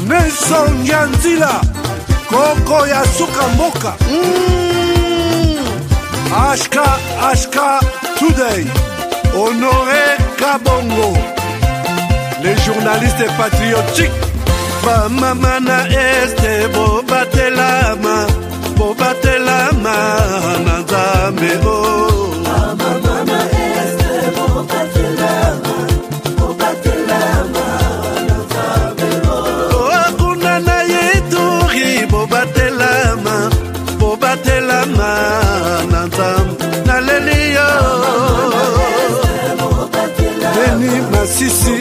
Nelson Yanzila, Koko ya suka mboka. HK Today, Honoré Kabongo, les journalistes patriotiques. Bamamana este bobatelama, bobatelama nazambe o. Bamamana este bobatelama, bobatelama nazambe o. Akuna na yeturi bobatelama, bobatelama nazambe naleliyo. Deni Masisi.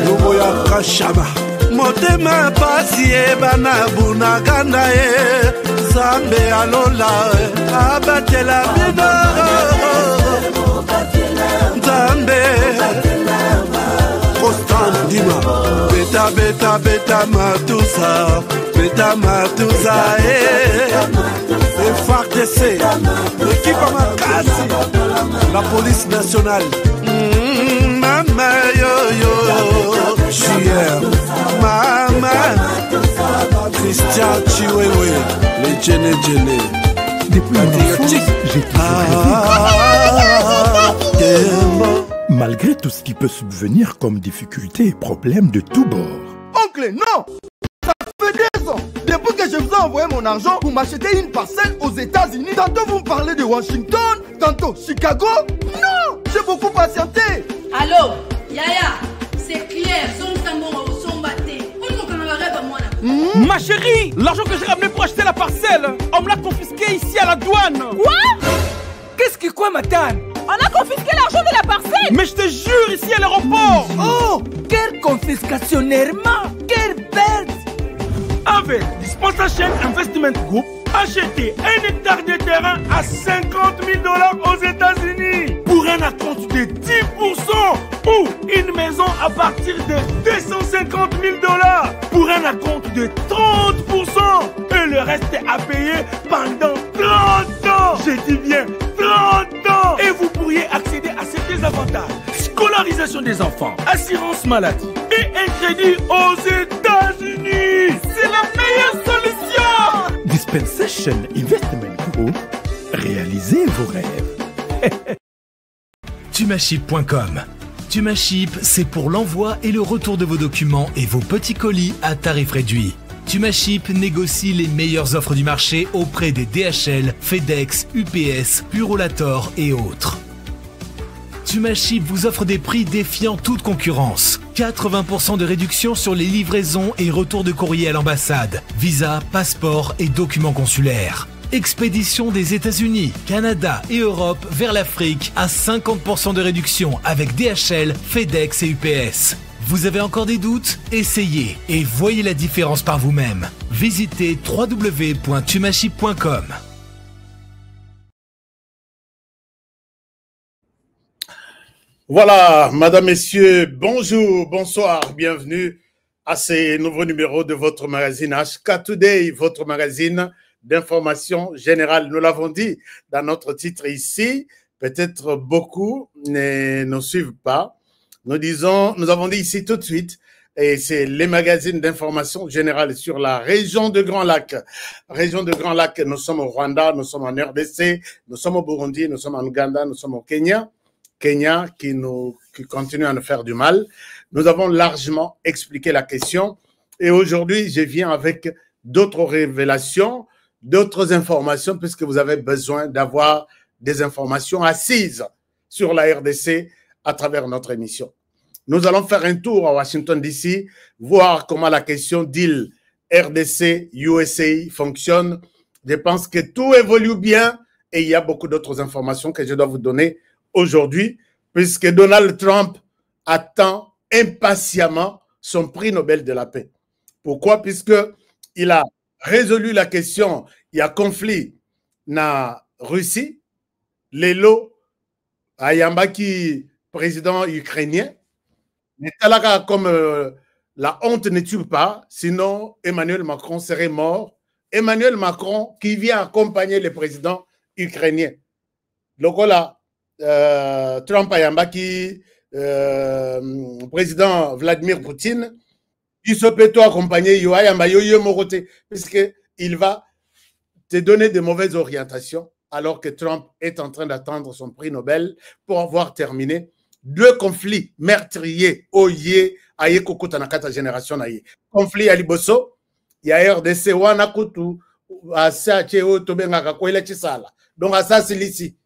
Luboya Kashaba Motema pasi bana bunaganda Zambe alola abatela bina Zambe Constant Dima Beta matusa Beta matusa Et FARDC L'équipe à Makasi La police nationale Mama yo Chier Mama Christian Chiwewe Les Djene Depuis mon enfance, j'ai toujours malgré tout ce qui peut subvenir comme difficultés et problèmes de tous bords. Oncle, non! Ça fait 2 ans! Depuis que je vous ai envoyé mon argent pour m'acheter une parcelle aux États-Unis, tantôt vous me parlez de Washington, tantôt Chicago. Non! J'ai beaucoup patienté! Allô? Yaya, c'est clair, son batté. Ma chérie, l'argent que j'ai ramené pour acheter la parcelle, on me l'a confisqué ici à la douane. Quoi? Qu'est-ce que quoi, Matane? On a confisqué l'argent de la parcelle. Mais je te jure, ici à l'aéroport. Oh, quelle confiscationnairement. Quelle bête. Avec Dispensation Investment Group, acheter 1 hectare de terrain à 50 000 $ aux États-Unis pour un acompte de 10% ou une maison à partir de 250 000 $ pour un acompte de 30% et le reste à payer pendant 30 ans. Je dis bien 30 ans. Et vous pourriez accéder à ces désavantages: scolarisation des enfants, assurance maladie et un crédit aux États-Unis. C'est la meilleure solution. Dispensation Investment Group, réalisez vos rêves. Tumaship.com. Tumaship, c'est pour l'envoi et le retour de vos documents et vos petits colis à tarif réduit. Tumaship négocie les meilleures offres du marché auprès des DHL, FedEx, UPS, Purolator et autres. Tumaship vous offre des prix défiant toute concurrence. 80% de réduction sur les livraisons et retours de courrier à l'ambassade, visa, passeport et documents consulaires. Expédition des États-Unis, Canada et Europe vers l'Afrique à 50% de réduction avec DHL, FedEx et UPS. Vous avez encore des doutes? Essayez et voyez la différence par vous-même. Visitez www.tumaship.com. Voilà, madame, messieurs, bonjour, bonsoir, bienvenue à ce nouveau numéro de votre magazine HK Today, votre magazine d'information générale. Nous l'avons dit dans notre titre ici, peut-être beaucoup ne nous suivent pas. Nous avons dit ici tout de suite, et c'est les magazines d'information générale sur la région de Grand Lac. Région de Grand Lac, nous sommes au Rwanda, nous sommes en RDC, nous sommes au Burundi, nous sommes en Ouganda, nous sommes au Kenya. Kenya qui continue à nous faire du mal. Nous avons largement expliqué la question et aujourd'hui, je viens avec d'autres révélations, d'autres informations puisque vous avez besoin d'avoir des informations assises sur la RDC à travers notre émission. Nous allons faire un tour à Washington DC, voir comment la question deal RDC-USA fonctionne. Je pense que tout évolue bien et il y a beaucoup d'autres informations que je dois vous donner aujourd'hui, puisque Donald Trump attend impatiemment son prix Nobel de la paix. Pourquoi? Puisqu'il a résolu la question, il y a conflit en Russie, Lelo Ayambaki, président ukrainien, mais comme la honte ne tue pas, sinon Emmanuel Macron serait mort. Emmanuel Macron qui vient accompagner le président ukrainien. Lokola Trump ayambaki président Vladimir Poutine qui se peut t'accompagner, puisqu'il va te donner de mauvaises orientations, alors que Trump est en train d'attendre son prix Nobel pour avoir terminé 2 conflits meurtriers au yé aye kokota na kata génération na yé. Conflit à Liboso, il y a RDC wana kutu asa cheo tobenga kakwela chisala. Donc à ça ici,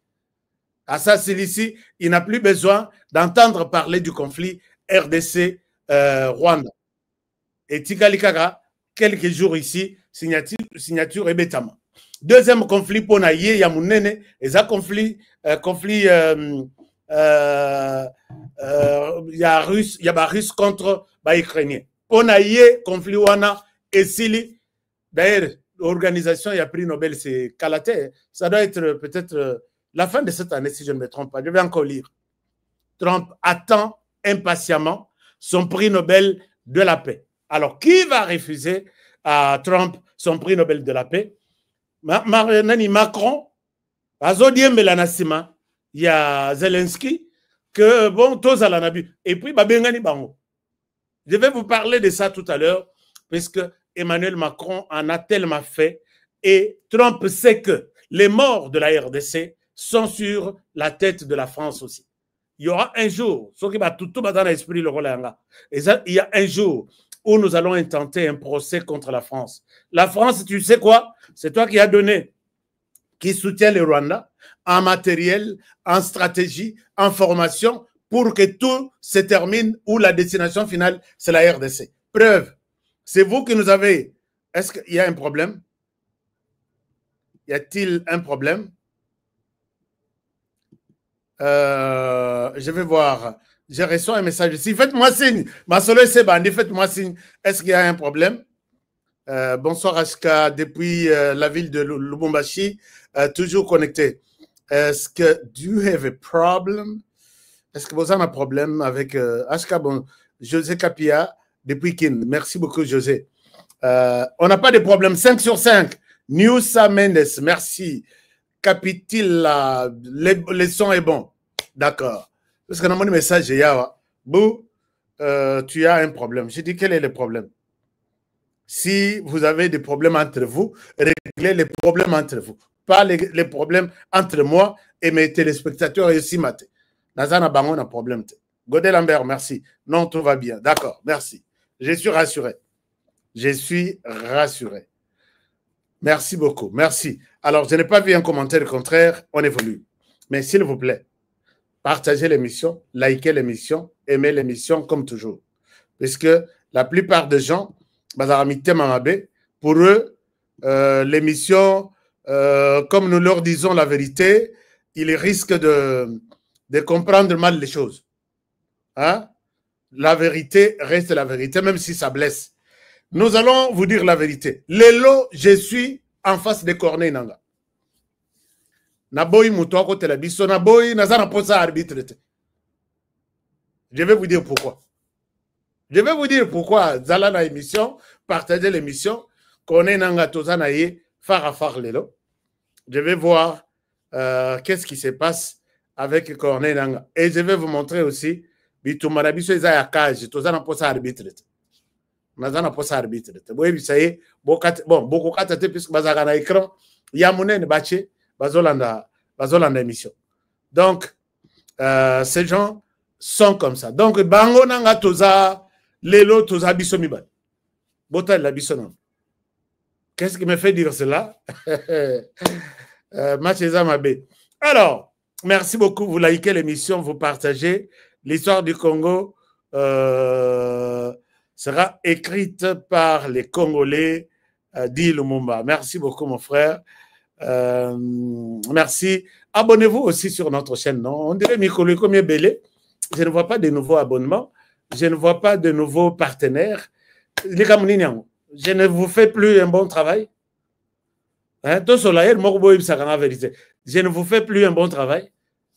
il n'a plus besoin d'entendre parler du conflit RDC Rwanda. Et Tikalikaka, quelques jours ici, signature et bétama. Deuxième conflit pour naïe yamunene, et ça conflit il y a russe contre ukrainien. Pour naïe conflit wana et sili d'ailleurs l'organisation il y a prix Nobel c'est Kalate, ça doit être peut-être la fin de cette année si je ne me trompe pas. Je vais encore lire. Trump attend impatiemment son prix Nobel de la paix. Alors qui va refuser à Trump son prix Nobel de la paix? Macron, il y a Zelensky, que bon, tous à la et puis Babengani Bango. Je vais vous parler de ça tout à l'heure, puisque Emmanuel Macron en a tellement fait, et Trump sait que les morts de la RDC sont sur la tête de la France aussi. Il y aura un jour, il y a un jour où nous allons intenter un procès contre la France. La France, tu sais quoi? C'est toi qui as donné, qui soutient le Rwanda en matériel, en stratégie, en formation, pour que tout se termine où la destination finale, c'est la RDC. Preuve, c'est vous qui nous avez... Est-ce qu'il y a un problème? Y a-t-il un problème? Je vais voir... J'ai reçu un message ici. Faites-moi signe. Ma solo c'est bandé. Faites-moi signe. Est-ce qu'il y a un problème? Bonsoir Ashka, depuis la ville de Lubumbashi, toujours connecté. Est-ce que do you have a problem? Est-ce que vous avez un problème avec Ashka? Bon, José Capia, depuis Kin. Merci beaucoup, José. On n'a pas de problème. 5 sur 5. Newsa Mendes, merci. Capitil, le son est bon. D'accord. Parce que dans mon message, il y a Bou, tu as un problème. Je dis, quel est le problème? Si vous avez des problèmes entre vous, réglez les problèmes entre vous. Pas les problèmes entre moi et mes téléspectateurs et aussi maté. Nazana Bangon a un problème. Godel Lambert, merci. Non, tout va bien. D'accord, merci. Je suis rassuré. Je suis rassuré. Merci beaucoup. Merci. Alors, je n'ai pas vu un commentaire contraire. On évolue. Mais s'il vous plaît, partagez l'émission, likez l'émission, aimez l'émission comme toujours. Puisque la plupart des gens, pour eux, l'émission, comme nous leur disons la vérité, ils risquent de comprendre mal les choses. Hein? La vérité reste la vérité, même si ça blesse. Nous allons vous dire la vérité. Lelo, je suis en face de Corneille Nanga. Naboy Moutoua côté la biso, Naboy Nazana Posa arbitre. Je vais vous dire pourquoi. Je vais vous dire pourquoi Zala na émission, partagez l'émission, Corneille Nanga Tozanaye, Farafar Lelo. Je vais voir qu'est-ce qui se passe avec Corneille Nanga. Et je vais vous montrer aussi, Bitumarabiso Isaya Kaj, Tozana Posa arbitre. Nazana Posa arbitre. Oui, ça y est, bon, beaucoup de puisque Bazara na écran, Yamounen Baché, Bazolanda émission. Donc, ces gens sont comme ça. Donc, Bango Nanga Toza, Lelo Toza Bisomiban. Bota la Bisonon. Qu'est-ce qui me fait dire cela? Macheza Mabé. Alors, merci beaucoup. Vous likez l'émission, vous partagez. L'histoire du Congo sera écrite par les Congolais, dit Lumumba. Merci beaucoup, mon frère. Merci. Abonnez-vous aussi sur notre chaîne. Non? On dirait Mikolo comme Belé. Je ne vois pas de nouveaux abonnements. Je ne vois pas de nouveaux partenaires. Je ne vous fais plus un bon travail. Hein? Je ne vous fais plus un bon travail.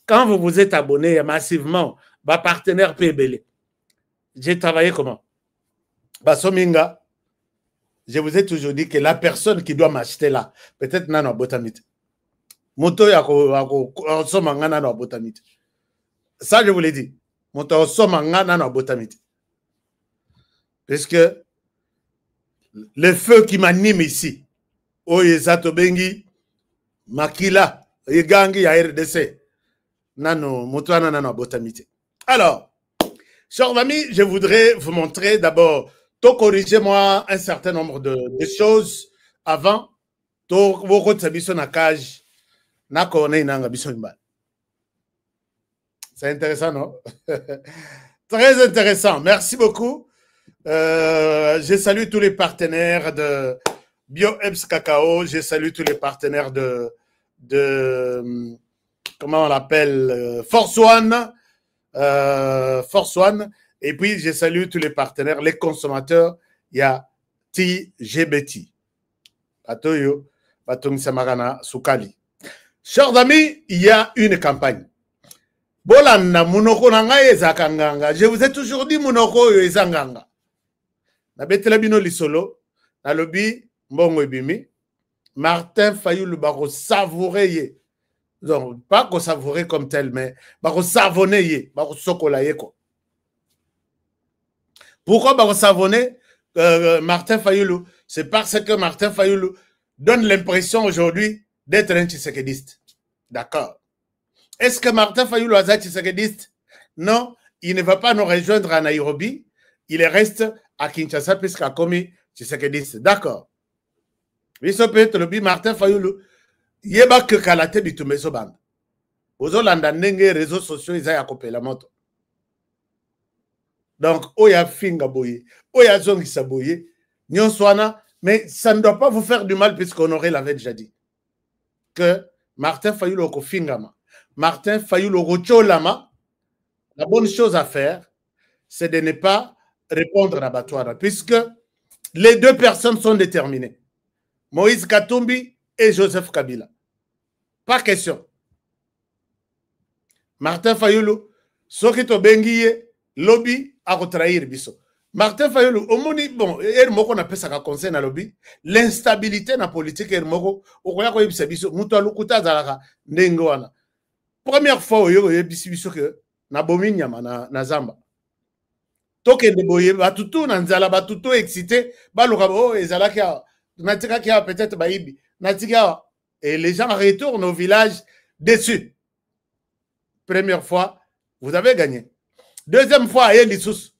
Quand vous vous êtes abonné massivement, ma partenaire PBL, j'ai travaillé comment? Basominga, je vous ai toujours dit que la personne qui doit m'acheter là, peut-être nano botamite. Moto yako somanga nano botamite. Ça je vous l'ai dit. Moto somanga nano botamite. Parce que le feu qui m'anime ici. Oyezato Bengi, Makila, Yegangi ya RDC. Nano, Moutouana Nano Botamite. Alors, chers amis, je voudrais vous montrer d'abord, corrigez-moi un certain nombre de choses avant. C'est intéressant, non? Très intéressant. Merci beaucoup. Je salue tous les partenaires de BioEbs Cacao. Je salue tous les partenaires de comment on l'appelle? Force One. Force One. Et puis, je salue tous les partenaires, les consommateurs. Il y a TGBT. Atoyo, Batung Samarana, Soukali. Chers amis, il y a une campagne. Bolanda, Munoko Nanga Ezakanganga. Je vous ai toujours dit Munoko Ezanganga. Na Betelabino Lisolo, na lobby, Mbongo Ebimi, Martin Fayoulou Baro savourer. Donc, pas qu'on savourer comme tel, mais Baro savonner, Baro sokolaye quoi. Pourquoi Baro savonner Martin Fayoulou? C'est parce que Martin Fayoulou donne l'impression aujourd'hui d'être un tshisekediste. D'accord. Est-ce que Martin Fayoulou est un tshisekediste? Non, il ne va pas nous rejoindre à Nairobi. Il reste à Kinshasa puisqu'il a commis tshisekediste. D'accord. Il se peut être le Martin Fayoulou. Il n'y a pas que Kalate Bitumeso Band. Aux Hollandais, les réseaux sociaux, ils ont coupé la moto. Donc, Oya Finga Boye, Oya Zongi Saboye, Nyon Swana, mais ça ne doit pas vous faire du mal puisqu'Honoré l'avait déjà dit. Que Martin Fayoulou ko Fingama, Martin Fayoulou ko Lama, la bonne chose à faire, c'est de ne pas répondre à Batouara, puisque les deux personnes sont déterminées. Moïse Katumbi et Joseph Kabila. Pas question. Martin Fayoulou, Sokito Benguiye, lobby à retrahir biso. Martin Fayoulou, au moni, bon, on appelle ça conseil na lobby, l'instabilité na politique moko, okoya ko yebisa biso, mutu alukuta zalaka ndenge wana. Première fois oyo yebisi biso que na bomi nyama na zamba. Tokende boye batutu na nzala batutu excité, baluka oh ezalaki natika ki peut-être baibi, natika et les gens retournent au village déçus. Première fois, vous avez gagné. Deuxième fois, il y a des sous.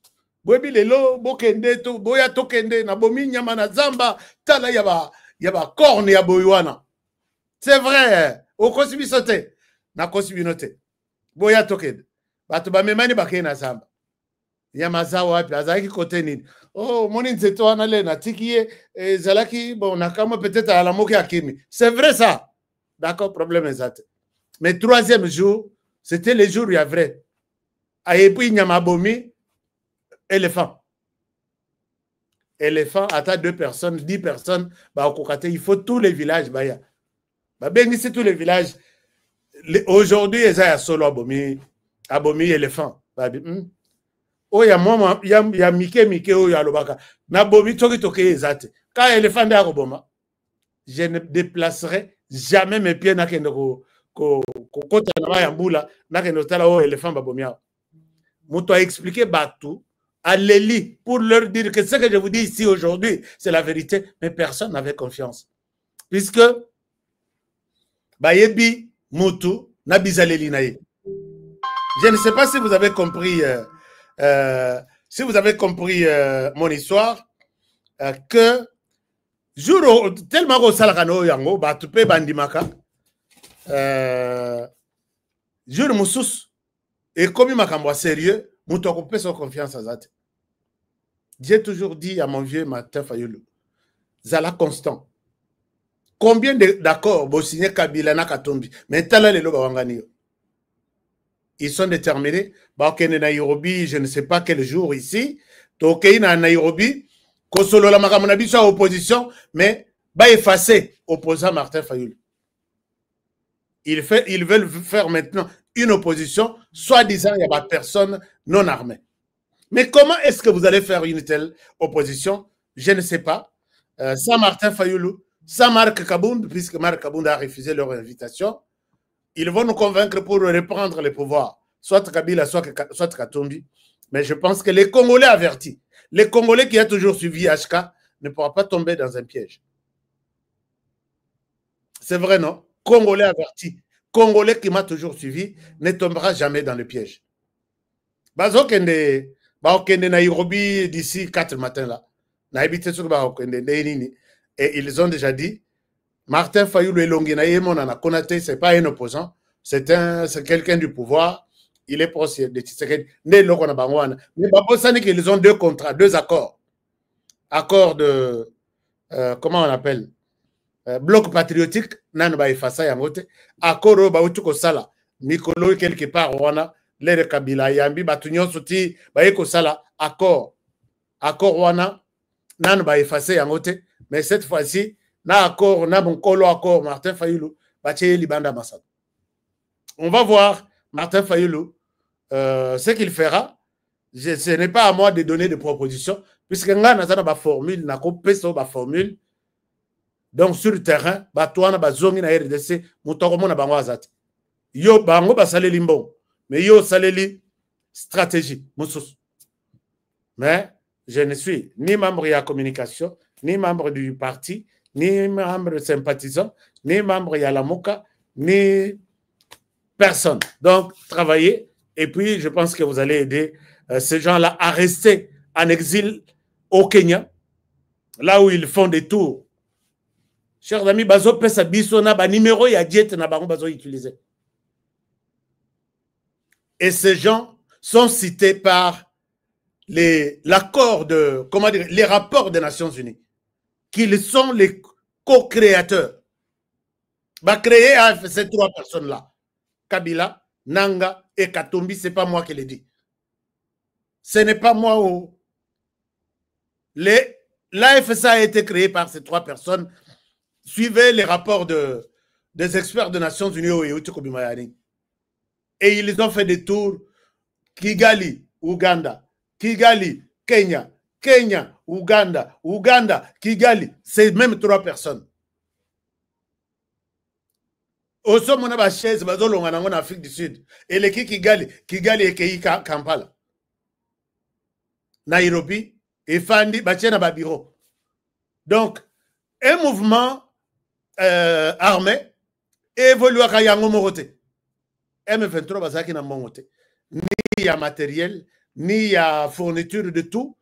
Boyebi lelo, bokende to, boya tokende, na bomi nyama na zamba, tala yaba corne ya boywana. C'est vrai, au kosibi sote, na kosibi note. Boya tokende. Batu ba memani bakeye na zamba. Yama zawa wapi, azaki kote nini. Oh, moni nzeto anale na tikiye, zalaki, bon, nakama peut-être à la moke akimi. C'est vrai ça. D'accord, problème exact. Mais troisième jour, c'était le jour où il y a vrai. Et puis, il y a Mabomi, éléphant. Éléphant, à 2 personnes, 10 personnes, bah, il faut tous les villages. Bah, c'est tous les villages. Aujourd'hui, il y a solo Abomi, éléphant. Oh, il y a Mike, oh, il y a Lobaka. Nabomi, toki, exact. Quand éléphant est à Roboma, je ne déplacerai jamais mes pieds dans Kota na yambula na kenotala o éléphant babomia. Mouto a expliqué Batou à l'Eli pour leur dire que ce que je vous dis ici aujourd'hui, c'est la vérité, mais personne n'avait confiance. Puisque Bayebi Moutou na bizaleli naye. Je ne sais pas si vous avez compris mon histoire que jour tellement au salakano yango Batou pe bandimaka jour Moussous et comme il m'a sérieux, Moutou a coupé son confiance à Zate. J'ai toujours dit à mon vieux Martin Fayoulou, Zala constant. Combien d'accords vous signez Kabila na Katumbi, mais tala les loba wangani. Ils sont déterminés. Bakene Nairobi, je ne sais pas quel jour ici. Tokei na Nairobi, Kosolo la makamonabi soit opposition, mais ba effacer opposant Martin Fayoulou. Ils veulent faire maintenant une opposition, soi-disant, il y a personne non armée. Mais comment est-ce que vous allez faire une telle opposition? Je ne sais pas. Sans Martin Fayoulou, sans Marc Kabound, puisque Marc Kabound a refusé leur invitation, ils vont nous convaincre pour reprendre le pouvoir. Soit Kabila, soit Katumbi. Mais je pense que les Congolais avertis, les Congolais qui ont toujours suivi HK, ne pourra pas tomber dans un piège. C'est vrai, non? Congolais averti, Congolais qui m'a toujours suivi, ne tombera jamais dans le piège. Bazokende Nairobi d'ici 4 matins là. Et ils ont déjà dit, Martin Fayoulou Elongi Naïmonana Konate, ce n'est pas un opposant, c'est quelqu'un du pouvoir, il est proche de Tshisekedi. Mais Babosani qu'ils ont 2 contrats, 2 accords. Accord de, comment on appelle, bloc patriotique, nan ba efasa yangote, accord ba utuko sala, Mikolo quelque part wana, l'air Kabila yambi batunyon soti ba eko sala accord wana nan ba efasa yangote, mais cette fois-ci na accord na bonkolo accord Martin Fayoulou bache libanda masad. On va voir Martin Fayoulou ce qu'il fera. Ce n'est pas à moi de donner des propositions puisque nga nazana ba formule na ko peso ba formule. Donc sur le terrain, batouana bazongi na RDC, mutoko mona bango azati. Yo bango basaleli mbon, mais yo saleli stratégie musus. Mais je ne suis ni membre de la communication, ni membre du parti, ni membre sympathisant, ni membre de la MOCA, ni personne. Donc travaillez et puis je pense que vous allez aider ces gens-là à rester en exil au Kenya, là où ils font des tours. Chers amis, bazo pesa biso na ba numéro ya jet na bango bazo utiliser. Et ces gens sont cités par l'accord de, comment dire, les rapports des Nations Unies, qu'ils sont les co-créateurs. Bah créer ces 3 personnes-là, Kabila, Nanga et Katumbi, c'est pas moi qui l'ai dit. Ce n'est pas moi. L'AFSA a été créé par ces 3 personnes. Suivez les rapports des experts des Nations Unies et ils ont fait des tours Kigali, Ouganda, Kigali, Kenya, Kenya, Ouganda, Ouganda, Kigali. C'est même 3 personnes. Au sommet, on a une chaise, en Afrique du Sud. Et les Kigali, Kigali et Kampala. Nairobi, et Fandi, Batiena Babiro. Donc, un mouvement armé évolue à Kayango Morote. M23 Bazaki na Mongote. Ni y a matériel, ni y a fourniture de tout.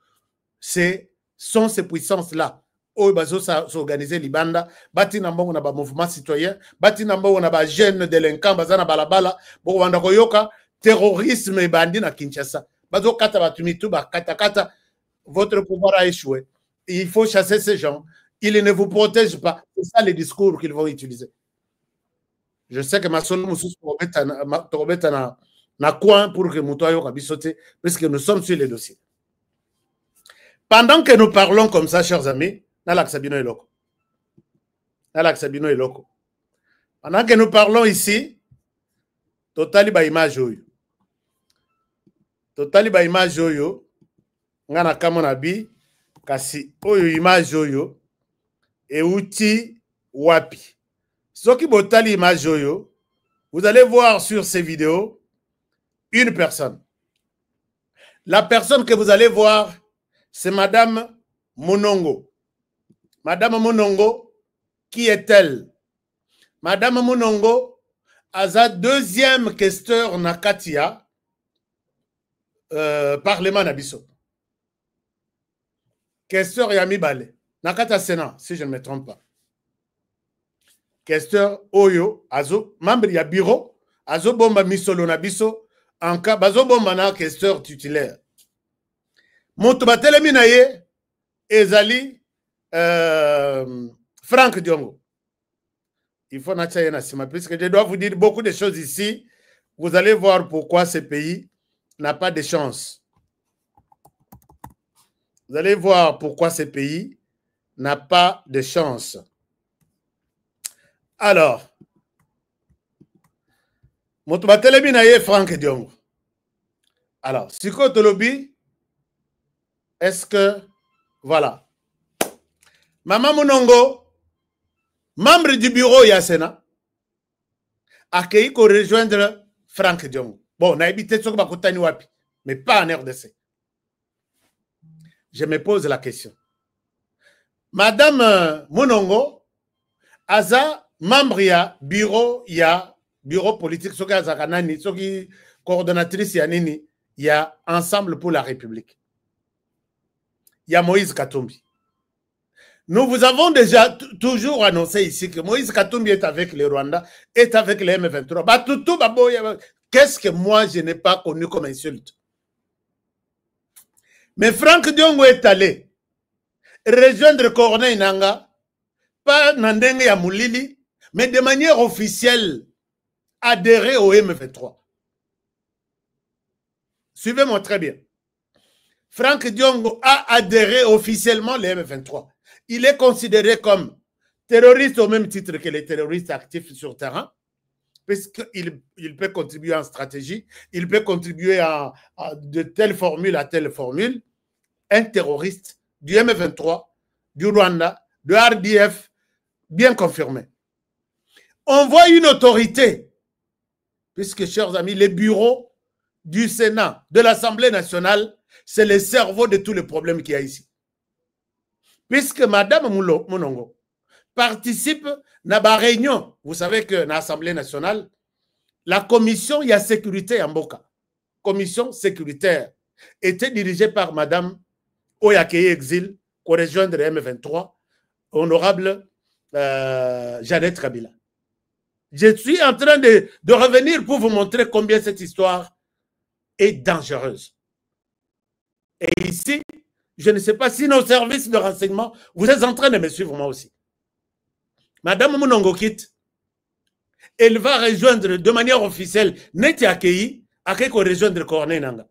Sont ces puissances-là. Oyo bazo s'organiser libanda, bati na mbongo na ba mouvement citoyen, bati na mbongo na ba jeunes délinquants bazana balabala, bo wanda koyoka terrorisme et bandi na Kinshasa. Bazo kata batumitu ba kata votre pouvoir a échoué. Il faut chasser ces gens. Ils ne vous protègent pas. C'est ça les discours qu'ils vont utiliser. Je sais que ma solo moussous na coin pour que Moutoyo kabisote, parce que nous sommes sur les dossiers. Pendant que nous parlons comme ça, chers amis, Nalak Sabino Eloko. Pendant que nous parlons ici, totali ba image oyo. Ngana kamona bi kasi oyo image oyo euti wapi. Soki botali image oyo, vous allez voir sur ces vidéos une personne. La personne que vous allez voir, c'est Madame Monongo. Madame Monongo, qui est-elle? Madame Monongo, aza 2e questeur na Katia, Parlement Nabiso. Questeur Yami Bale. Nakata Sénat, si je ne me trompe pas. Questeur Oyo, Azo, membre ya bureau, Azo Bomba Misolo Nabiso, en cas, Bazo Bomba na questeur titulaire. Montobatelemi naye, Ezali, Franck Diongo. Il faut n'acheter un assima, puisque je dois vous dire beaucoup de choses ici. Vous allez voir pourquoi ce pays n'a pas de chance. Vous allez voir pourquoi ce pays n'a pas de chance. Alors, Moutouatelemi naye Franck Diongo. Alors, Siko Tolobi, est-ce que, voilà. Maman Monongo, membre du bureau Yassena, a accueilli pour rejoindre Franck Diongo. Bon, on a habité sur Bakutani Wapi, mais pas en RDC. Je me pose la question. Madame Monongo, aza membre ya bureau politique, soki azaka nani, soki coordonnatrice ya nini, ya Ensemble pour la République. Il y a Moïse Katumbi. Nous vous avons déjà toujours annoncé ici que Moïse Katumbi est avec les Rwandais, est avec les M23. Qu'est-ce que moi je n'ai pas connu comme insulte? Mais Franck Diongo est allé rejoindre Corneille Nanga, pas Nandenge ya Moulili, mais de manière officielle, adhérer au M23. Suivez-moi très bien. Franck Diongo a adhéré officiellement au M23. Il est considéré comme terroriste au même titre que les terroristes actifs sur terrain, puisqu'il peut contribuer en stratégie, il peut contribuer à de telle formule à telle formule. Un terroriste du M23, du Rwanda, du RDF, bien confirmé. On voit une autorité, puisque, chers amis, les bureaux du Sénat, de l'Assemblée nationale, c'est le cerveau de tous les problèmes qu'il y a ici. Puisque Madame Monongo participe à la réunion, vous savez que dans l'Assemblée nationale, la commission, il y a sécurité en Boka. Commission sécuritaire était dirigée par Madame Oyakeye Exil, pour rejoindre M23, honorable Jeannette Kabila. Je suis en train de revenir pour vous montrer combien cette histoire est dangereuse. Et ici, je ne sais pas si nos services de renseignement, vous êtes en train de me suivre moi aussi. Madame Monongo quitte, elle va rejoindre de manière officielle Neti Akei, Akei ko rejoindre Corneille Nanga.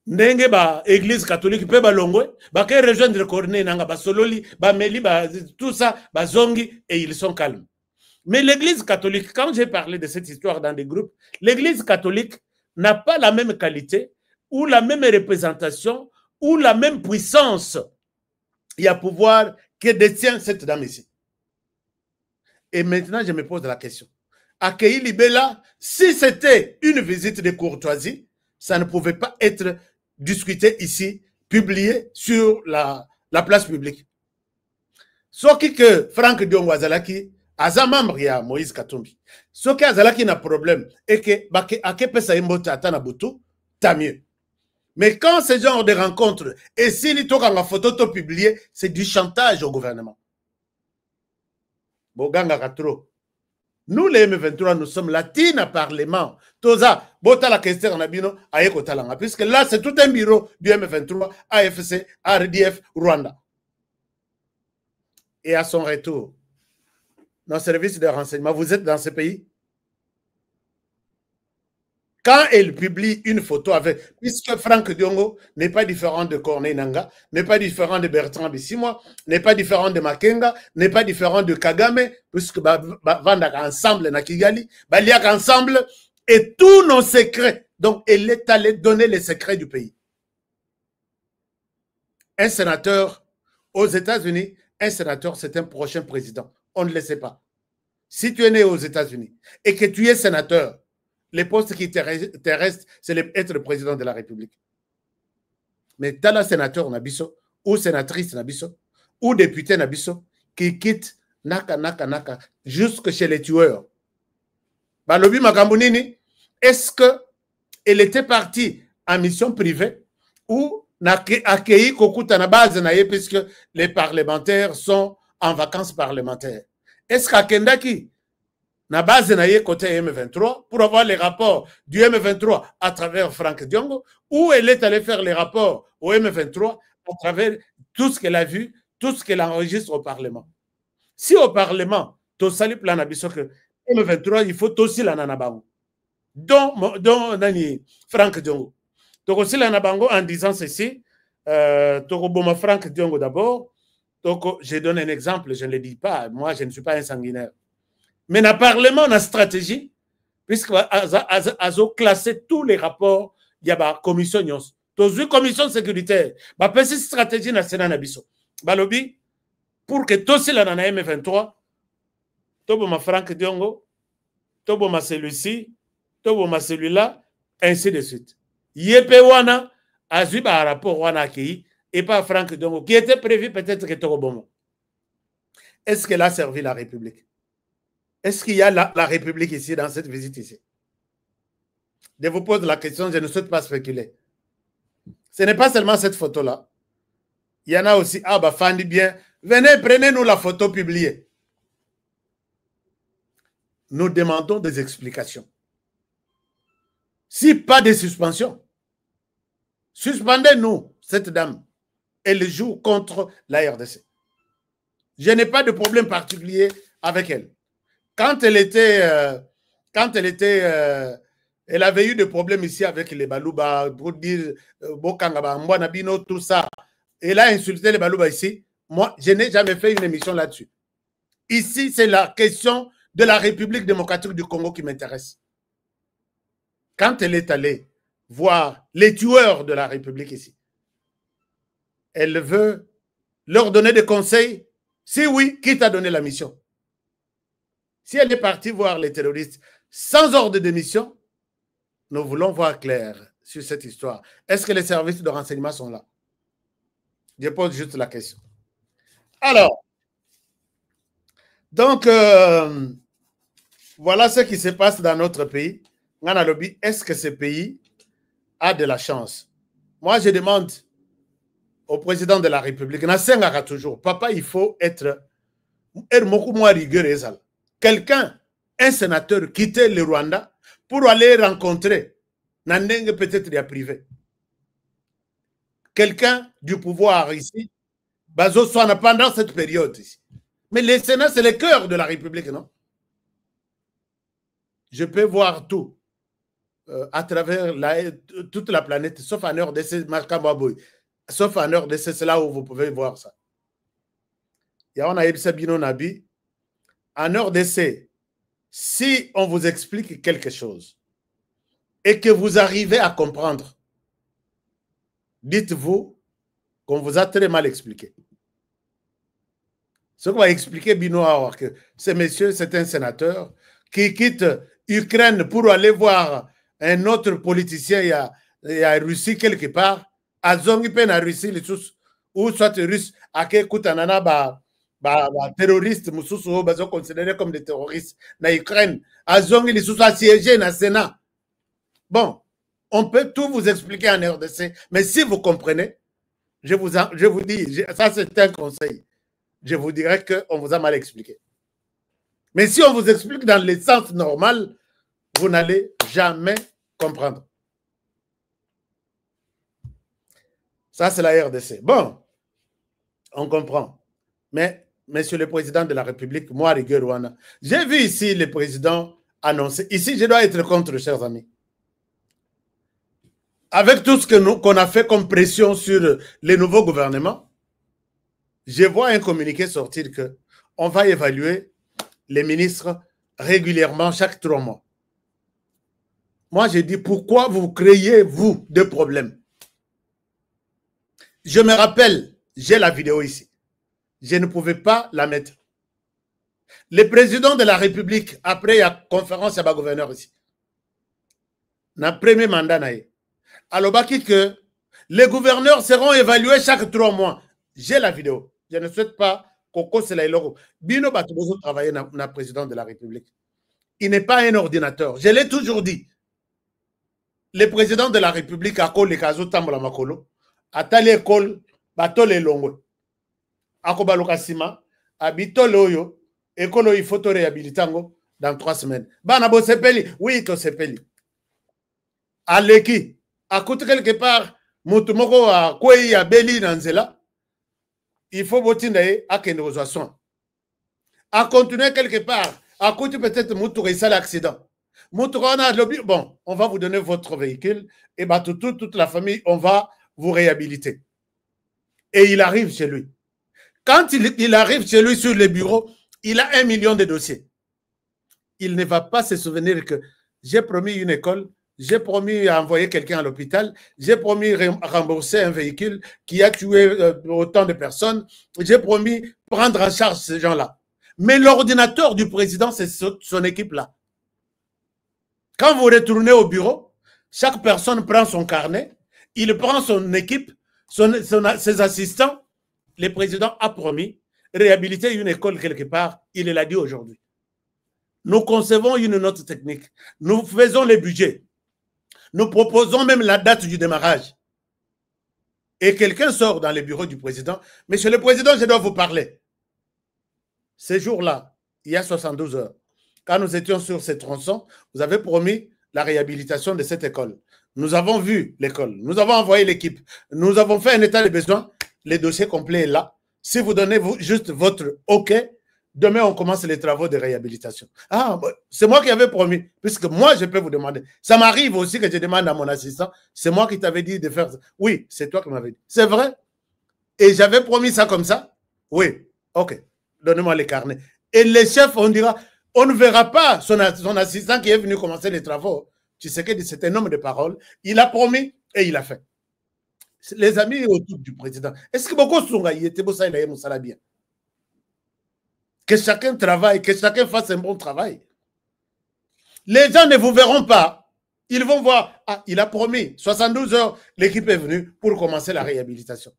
Ndenge ba église catholique peut ba longwe, ba ke rejoindre Corneille Nanga, ba sololi, ba meli, ba tout ça, ba zongi, et ils sont calmes. Mais l'église catholique, quand j'ai parlé de cette histoire dans des groupes, l'église catholique n'a pas la même qualité, ou la même représentation, ou la même puissance et à pouvoir que détient cette dame ici. Et maintenant, je me pose la question. Akei Libela, si c'était une visite de courtoisie, ça ne pouvait pas être discuté ici, publié sur la place publique. Ce qui que Franck Diongo Azalaki, aza membre ya Moïse Katumbi. Ce qui Azalaki n'a problème, et que Ake Pesa Imbote Atana Boutou, tant mieux. Mais quand ce genre de rencontres, et si les tours en photo publiée, c'est du chantage au gouvernement. Boganga Katro. Nous, les M23, nous sommes latines à Parlement. Toza, bota la question en abino, aïeko talanga. Puisque là, c'est tout un bureau du M23, AFC, RDF, Rwanda. Et à son retour, nos services de renseignement, vous êtes dans ce pays? Quand elle publie une photo avec, puisque Franck Diongo n'est pas différent de Corneille Nanga, n'est pas différent de Bertrand Bissimo, n'est pas différent de Makenga, n'est pas différent de Kagame, puisque Vandak ensemble na Kigali, Baliak ensemble, et tous nos secrets. Donc, elle est allée donner les secrets du pays. Un sénateur aux États-Unis, un sénateur, c'est un prochain président. On ne le sait pas. Si tu es né aux États-Unis et que tu es sénateur, les postes qui te restent, c'est être le président de la République. Mais tu as la sénateur Nabiso, ou sénatrice Nabiso, ou député Nabiso, qui quitte naka, jusque chez les tueurs. Balobi Makambunini, est-ce qu'elle était partie en mission privée ou n'a accueilli Kokuta na base naye puisque les parlementaires sont en vacances parlementaires? Est-ce qu'Akendaki na base naye côté M23 pour avoir les rapports du M23 à travers Franck Diongo, ou elle est allée faire les rapports au M23 à travers tout ce qu'elle a vu, tout ce qu'elle enregistre au Parlement? Si au Parlement, tu sali plan abisso que M23, il faut aussi la nanabango. Donc Nani Franck Diongo. Donc aussi la nanabango en disant ceci, Tokoboma Franck Diongo d'abord. Donc je donne un exemple, je ne le dis pas, moi je ne suis pas un sanguinaire. Mais dans le Parlement, on a stratégie, puisque Azo classé tous les rapports, il y a la commission, une commission sécuritaire, il y a une stratégie nationale nabiso. Balobi, pour que tout cela dans la M23, Toboma Franck Diongo, Toboma celui-ci, Toboma celui-là, ainsi de suite. Yepe wana, Azuba rapport wana accueilli, et pas Franck Dongo, qui était prévu peut-être que Torobomo. Est-ce qu'elle a servi la République? Est-ce qu'il y a la République ici, dans cette visite ici? Je vous pose la question, je ne souhaite pas spéculer. Ce n'est pas seulement cette photo-là. Il y en a aussi, ah bah Fandi bien, venez, prenez-nous la photo publiée. Nous demandons des explications. Si pas de suspension, suspendez-nous, cette dame. Elle joue contre la RDC. Je n'ai pas de problème particulier avec elle. Quand elle avait eu des problèmes ici avec les Balouba, pour dire Bokangaba, Mbouanabino, tout ça. Elle a insulté les Balouba ici. Moi, je n'ai jamais fait une émission là-dessus. Ici, c'est la question de la République démocratique du Congo qui m'intéresse. Quand elle est allée voir les tueurs de la République ici, elle veut leur donner des conseils. Si oui, qui t'a donné la mission? Si elle est partie voir les terroristes sans ordre de mission, nous voulons voir clair sur cette histoire. Est-ce que les services de renseignement sont là? Je pose juste la question. Alors, donc, voilà ce qui se passe dans notre pays. Est-ce que ce pays a de la chance? Moi, je demande au président de la République, Nassengara toujours, papa, il faut être beaucoup moins rigoureux. Quelqu'un, un sénateur, quitter le Rwanda pour aller rencontrer Nandeng peut-être il privé. Quelqu'un du pouvoir ici, Bazo Swana pendant cette période ici. Mais le Sénat, c'est le cœur de la République, non? Je peux voir tout à travers toute la planète, sauf en RDC, sauf en RDC, c'est là où vous pouvez voir ça. Il y a un Aïbsa Bino Nabi. En RDC, si on vous explique quelque chose et que vous arrivez à comprendre, dites-vous qu'on vous a très mal expliqué. Ce qu'on va expliquer, Bino, que ce monsieur, c'est un sénateur qui quitte Ukraine pour aller voir un autre politicien il y a Russie quelque part, à Zongipen à Russie, ou soit russe, à Kekutanana, terroristes, Moussoussou, sont considérés comme des terroristes en Ukraine, à Zongi, ils sont assiégés dans le Sénat. Bon, on peut tout vous expliquer en RDC, mais si vous comprenez, je vous dis, ça c'est un conseil, je vous dirais qu'on vous a mal expliqué. Mais si on vous explique dans le sens normal, vous n'allez jamais comprendre. Ça, c'est la RDC. Bon, on comprend. Mais, monsieur le président de la République, moi, Rigueurouana, j'ai vu ici le président annoncer. Ici, je dois être contre, chers amis. Avec tout ce qu'on a fait comme pression sur les nouveaux gouvernements, je vois un communiqué sortir qu'on va évaluer les ministres régulièrement chaque 3 mois. Moi, j'ai dit, pourquoi vous créez, vous, des problèmes? Je me rappelle, j'ai la vidéo ici. Je ne pouvais pas la mettre. Le président de la République, après la conférence, il y a un gouverneur ici. Dans le premier mandat, alors, que les gouverneurs seront évalués chaque 3 mois. J'ai la vidéo. Je ne souhaite pas Coco Selaïloro. Bino Batobozo travaillait dans le président de la République. Il n'est pas un ordinateur. Je l'ai toujours dit. Le président de la République a collé les casos Tambola Makolo. Atali école, bato le longo. Akoba lokasima, habito loyo, école il faut te réhabiliter dans 3 semaines. Bana bo sepeli, oui to sepeli. Aleki, à côté quelque part, mutumoko a kwei ya beli nanzela. Il faut botindaye à kende ozwason. À continuer quelque part, à côté peut-être mutu ça l'accident. Mutu on a lobby, bon, on va vous donner votre véhicule et bah toute la famille, on va vous réhabiliter. Et il arrive chez lui. Quand il arrive chez lui sur le bureau, il a 1 million de dossiers. Il ne va pas se souvenir que j'ai promis une école, j'ai promis envoyer quelqu'un à l'hôpital, j'ai promis rembourser un véhicule qui a tué autant de personnes, j'ai promis prendre en charge ces gens-là. Mais l'ordinateur du président, c'est son équipe-là. Quand vous retournez au bureau, chaque personne prend son carnet, il prend son équipe, ses assistants, le président a promis réhabiliter une école quelque part, il l'a dit aujourd'hui. Nous concevons une note technique, nous faisons les budgets, nous proposons même la date du démarrage. Et quelqu'un sort dans le bureau du président. Monsieur le président, je dois vous parler. Ces jours-là, il y a 72 heures, quand nous étions sur ces tronçons, vous avez promis la réhabilitation de cette école. Nous avons vu l'école, nous avons envoyé l'équipe, nous avons fait un état de besoin, le dossier complet est là. Si vous donnez juste votre OK, demain on commence les travaux de réhabilitation. Ah, c'est moi qui avais promis, puisque moi je peux vous demander. Ça m'arrive aussi que je demande à mon assistant, c'est moi qui t'avais dit de faire ça. Oui, c'est toi qui m'avais dit. C'est vrai? Et j'avais promis ça comme ça? Oui, OK, donnez-moi les carnets. Et les chefs, on dira, on ne verra pas son assistant qui est venu commencer les travaux. Tu sais que c'est un homme de parole. Il a promis et il a fait. Les amis autour du président, est-ce que beaucoup sont bien? Que chacun travaille, que chacun fasse un bon travail. Les gens ne vous verront pas. Ils vont voir, ah, il a promis, 72 heures, l'équipe est venue pour commencer la réhabilitation.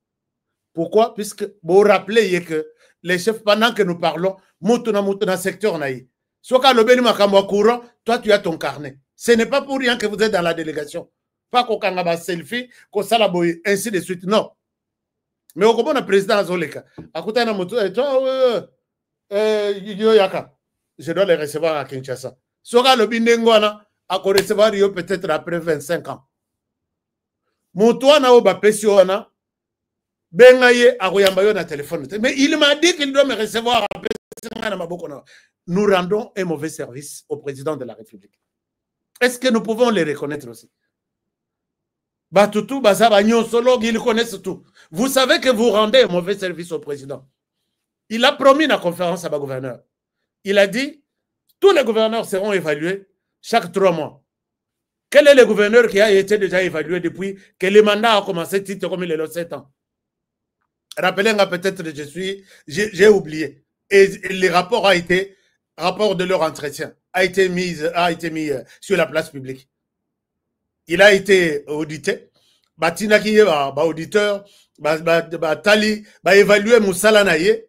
Pourquoi? Puisque vous vous rappelez que les chefs, pendant que nous parlons, dans secteur naï. Soit quand le courant, toi tu as ton carnet. Ce n'est pas pour rien que vous êtes dans la délégation. Pas qu'on a selfie, qu'on s'alaboye, ainsi de suite. Non. Mais au moment où le président Azoleka, à côté de moto, je dois les recevoir à Kinshasa. Soit le bindengwana, à recevoir peut-être après 25 ans. Moto na oba pesiona, bengaye à royambayo na téléphone. Mais il m'a dit qu'il doit me recevoir après 5 ans. Nous rendons un mauvais service au président de la République. Est-ce que nous pouvons les reconnaître aussi? Batutu, Bazaba, Nyonsolo, ils connaissent tout. Vous savez que vous rendez un mauvais service au président. Il a promis la conférence à ma gouverneur. Il a dit, tous les gouverneurs seront évalués chaque 3 mois. Quel est le gouverneur qui a été déjà évalué depuis que le mandat a commencé titre comme il est le 7 ans? Rappelez-moi peut-être, j'ai oublié. Et le rapport a été, rapport de leur entretien, a été mis sur la place publique. Il a été audité. Batina qui est auditeur, Tali, évaluer Moussala Naye.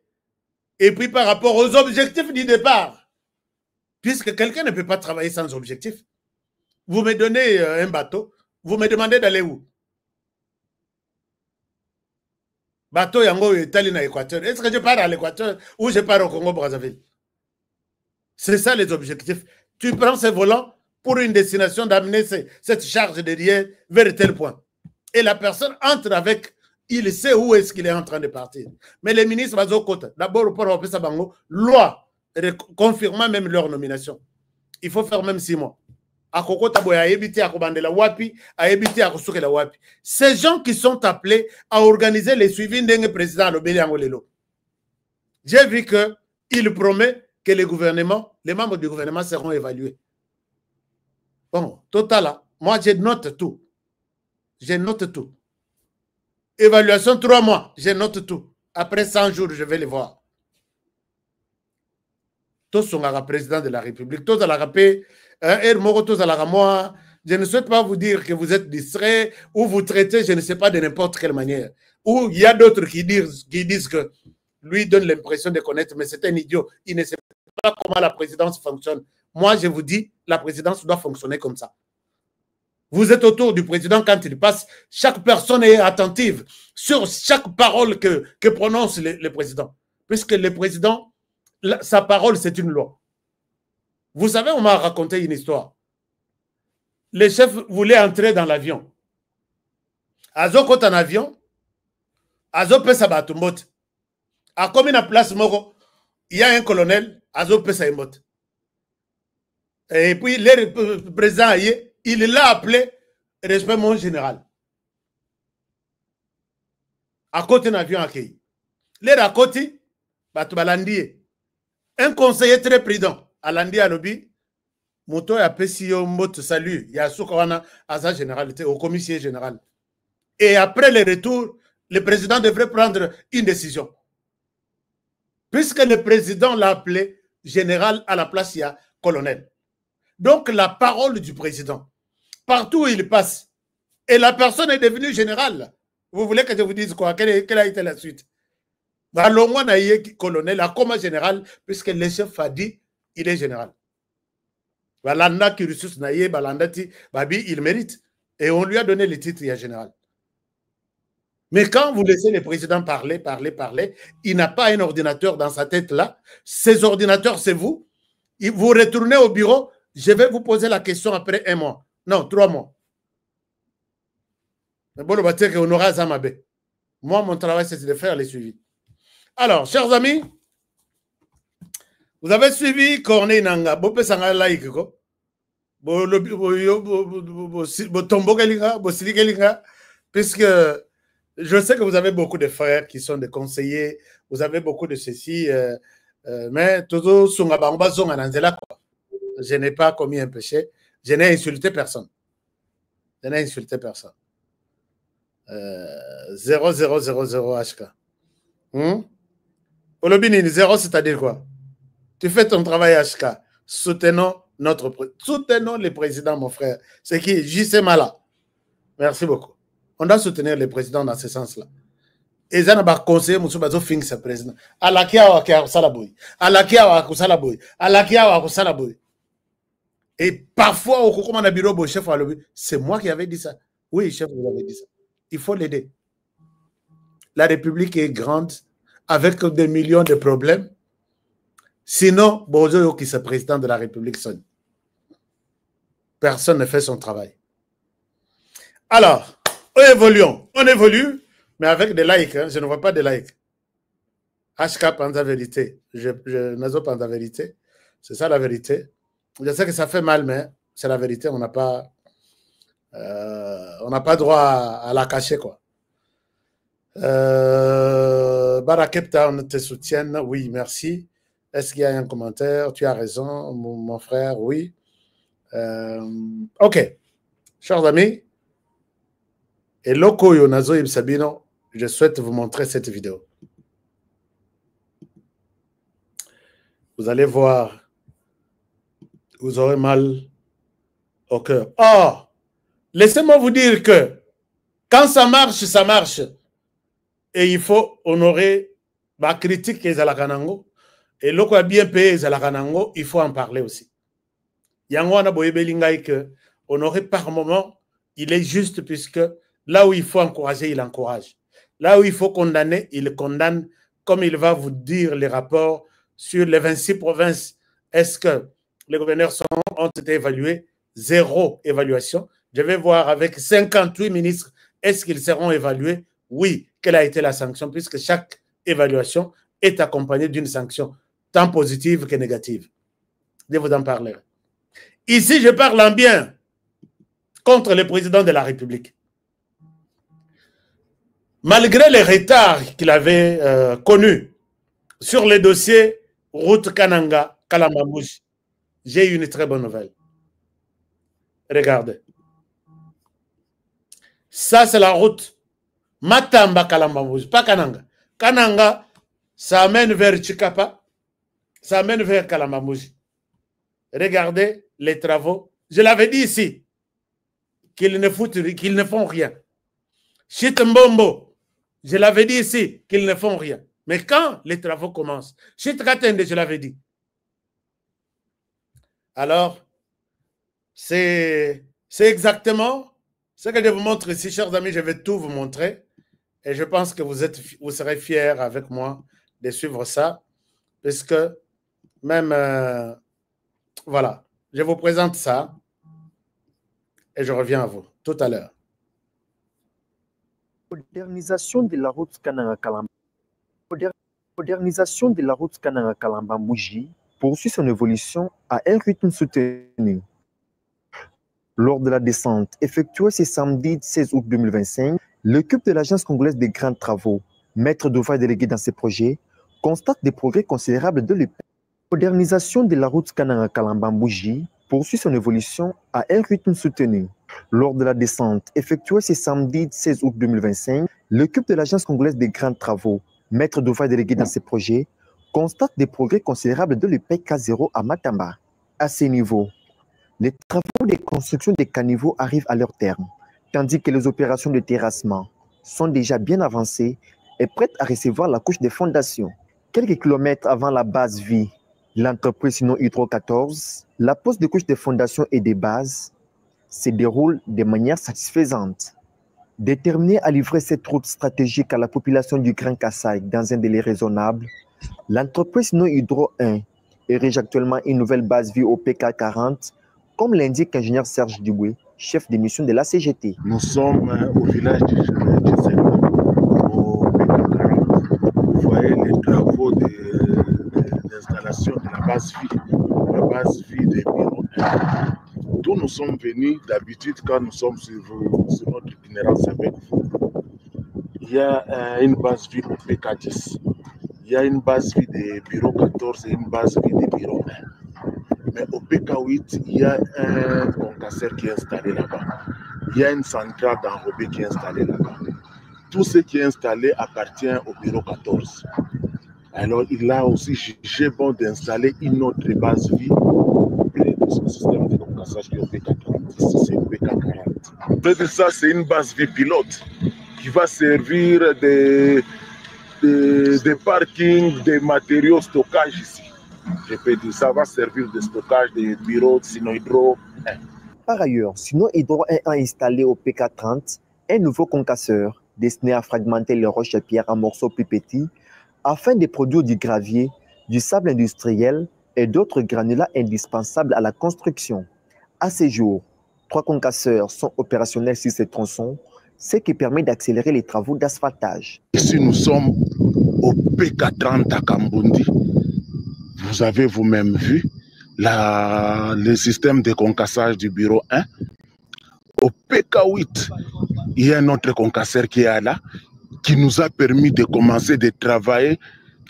Et puis par rapport aux objectifs du départ, puisque quelqu'un ne peut pas travailler sans objectif, vous me donnez un bateau, vous me demandez d'aller où? Bateau Yango est allé dans l'Équateur. Est-ce que je pars à l'Équateur ou je pars au Congo-Brazzaville? C'est ça les objectifs. Tu prends ce volant pour une destination d'amener cette charge derrière vers tel point. Et la personne entre avec, il sait où est-ce qu'il est en train de partir. Mais les ministres, d'abord, pour faire loi confirmant même leur nomination. Il faut faire même 6 mois. Ces gens qui sont appelés à organiser les suivis d'un président, j'ai vu qu'il promet que les membres du gouvernement seront évalués. Bon, total, moi je note tout. Je note tout. Évaluation 3 mois, je note tout. Après 100 jours, je vais les voir. Tous sont le président de la République. Tous à la rapé, tous à la moi. Je ne souhaite pas vous dire que vous êtes distrait ou vous traitez, je ne sais pas, de n'importe quelle manière. Ou il y a d'autres qui disent que lui donne l'impression de connaître, mais c'est un idiot. Il ne sait pas comment la présidence fonctionne. Moi, je vous dis, la présidence doit fonctionner comme ça. Vous êtes autour du président quand il passe. Chaque personne est attentive sur chaque parole que prononce le président. Puisque le président, sa parole, c'est une loi. Vous savez, on m'a raconté une histoire. Les chefs voulaient entrer dans l'avion. Azo kote en avion, Azo pesa batumbot. A comme une place moro, il y a un colonel, Azo pesa imbot. Et puis, le président, il l'a appelé respect mon général. À côté d'un avion accueilli. L'air à côté, un conseiller très prudent, à l'andi à l'obi, Moto a payé un mot de salut. Il y a Soukawana à sa généralité, au commissaire général. Et après le retour, le président devrait prendre une décision. Puisque le président l'a appelé général, à la place, il y a colonel. Donc, la parole du président, partout où il passe, et la personne est devenue générale, Vous voulez que je vous dise quoi? Quelle a été la suite? Balongwa na ye colonel, à comme général, puisque le chef a dit, il est général. Balanda Kirusus na ye, Balanda ti, Babi, il mérite. Et on lui a donné le titre, il est général. Mais quand vous laissez le président parler, il n'a pas un ordinateur dans sa tête là. Ces ordinateurs, c'est vous. Vous retournez au bureau, je vais vous poser la question après 1 mois. Non, 3 mois. Mais bon, on aura Zamabe. Moi, mon travail, c'est de faire les suivis. Alors, chers amis, vous avez suivi Corneille Nanga. Bopé Sanga like, ko. Puisque je sais que vous avez beaucoup de frères qui sont des conseillers, vous avez beaucoup de ceci, mais toujours, je n'ai pas commis un péché, je n'ai insulté personne. Je n'ai insulté personne. 0000 HK. Olobini, 0, c'est-à-dire quoi? Tu fais ton travail HK. Soutenons le président, mon frère. C'est qui? JC Mala. Merci beaucoup. On doit soutenir le président dans ce sens-là. Et ça n'a pas conseillé Moussou Bazo Fing, ce président. Alakia wa Salaboui. Alakia wa Salaboui. Alakia wa Salaboui. Et parfois, au Kokoma na bureau, chef, c'est moi qui avais dit ça. Oui, chef, vous avez dit ça. Il faut l'aider. La République est grande, avec des millions de problèmes. Sinon, Bozo qui est président de la République sonne. Personne ne fait son travail. Alors, on évolue, mais avec des likes. Hein. Je ne vois pas de likes. HK pense la vérité. Nazo pense la vérité. C'est ça la vérité. Je sais que ça fait mal, mais c'est la vérité. On n'a pas droit à la cacher, quoi. Barakepta, on te soutient. Oui, merci. Est-ce qu'il y a un commentaire? Tu as raison, mon frère. Oui. Ok. Chers amis, et Lokoyo Nazo Ibsabino, je souhaite vous montrer cette vidéo. Vous allez voir, vous aurez mal au cœur. Oh, laissez-moi vous dire que quand ça marche, ça marche. Et il faut honorer ma critique et Zalakanango. Et l'autre a bien payé Zalakanango, il faut en parler aussi. Yangwana Boyebelingaï que honorer par moment, il est juste puisque là où il faut encourager, il encourage. Là où il faut condamner, il condamne, comme il va vous dire les rapports sur les 26 provinces. Est-ce que les gouverneurs ont été évalués? 0 évaluation. Je vais voir avec 58 ministres, est-ce qu'ils seront évalués? Oui. Quelle a été la sanction? Puisque chaque évaluation est accompagnée d'une sanction, tant positive que négative. Je vous en parlerai. Ici, je parle en bien contre le président de la République. Malgré les retards qu'il avait connus sur les dossiers route Kananga, Kalambambouji, j'ai une très bonne nouvelle. Regardez. Ça, c'est la route Matamba Kalambambouji, pas Kananga. Kananga, ça amène vers Chikapa, ça amène vers Kalambambouji. Regardez les travaux. Je l'avais dit ici, qu'ils ne font rien. Chitembombo, je l'avais dit ici, qu'ils ne font rien. Mais quand les travaux commencent, Chitkatende, je l'avais dit. Alors, c'est exactement ce que je vous montre ici, chers amis. Je vais tout vous montrer. Et je pense que vous serez fiers avec moi de suivre ça. Puisque même, voilà, je vous présente ça. Et je reviens à vous tout à l'heure. Modernisation de la route Kananga-Kalamba. Modernisation de la route Kananga-Kalamba-Mouji poursuit son évolution à un rythme soutenu. Lors de la descente effectuée ce samedi 16 août 2025, l'équipe de l'Agence congolaise des grands travaux, maître d'ouvrage délégué dans ces projets, constate des progrès considérables de l'EPEC. Modernisation de la route Kananga-Kalamba-Mouji poursuit son évolution à un rythme soutenu. Lors de la descente effectuée ce samedi 16 août 2025, l'équipe de l'Agence congolaise des grands travaux, maître d'ouvrage délégué dans ces projets, constate des progrès considérables de l'EPEC K0 à Matamba. À ce niveau, les travaux de construction des caniveaux arrivent à leur terme, tandis que les opérations de terrassement sont déjà bien avancées et prêtes à recevoir la couche des fondations. Quelques kilomètres avant la base vie, l'entreprise Sino Hydro 14, la pose de couche des fondations et des bases se déroule de manière satisfaisante. Déterminée à livrer cette route stratégique à la population du Grand Kasaï dans un délai raisonnable, l'entreprise Sino Hydro 1 érige actuellement une nouvelle base vie au PK40, comme l'indique l'ingénieur Serge Duboué, chef de mission de la CGT. Nous sommes au village de Zélo, au PK40. Vous voyez les travaux d'installation de la base vie des bureaux. D'où nous sommes venus d'habitude quand nous sommes sur notre itinérance avec vous. Il y a une base vie au PK10. Il y a une base vie des bureaux 14 et une base vie des bureaux 1. Mais au PK8, il y a un concasseur qui est installé là-bas. Il y a une centrale d'enrobé qui est installée là-bas. Tout ce qui est installé appartient au bureau 14. Alors, il a aussi jugé bon d'installer une autre base vie près de ce système de concassage qui est au PK30. C'est au PK40. Près de ça, c'est une base vie pilote qui va servir de parking, des matériaux stockage ici. Je peux dire, ça va servir de stockage des bureaux de Sino Hydro 1. Par ailleurs, Sino Hydro 1 a installé au PK30 un nouveau concasseur destiné à fragmenter les roches et pierres en morceaux plus petits afin de produire du gravier, du sable industriel et d'autres granulats indispensables à la construction. À ce jour, 3 concasseurs sont opérationnels sur ces tronçons, ce qui permet d'accélérer les travaux d'asphaltage. Ici, nous sommes au PK30 à Kambundi. Vous avez vous-même vu le système de concassage du bureau 1. Au PK8, il y a un autre concasseur qui est là, qui nous a permis de commencer de travailler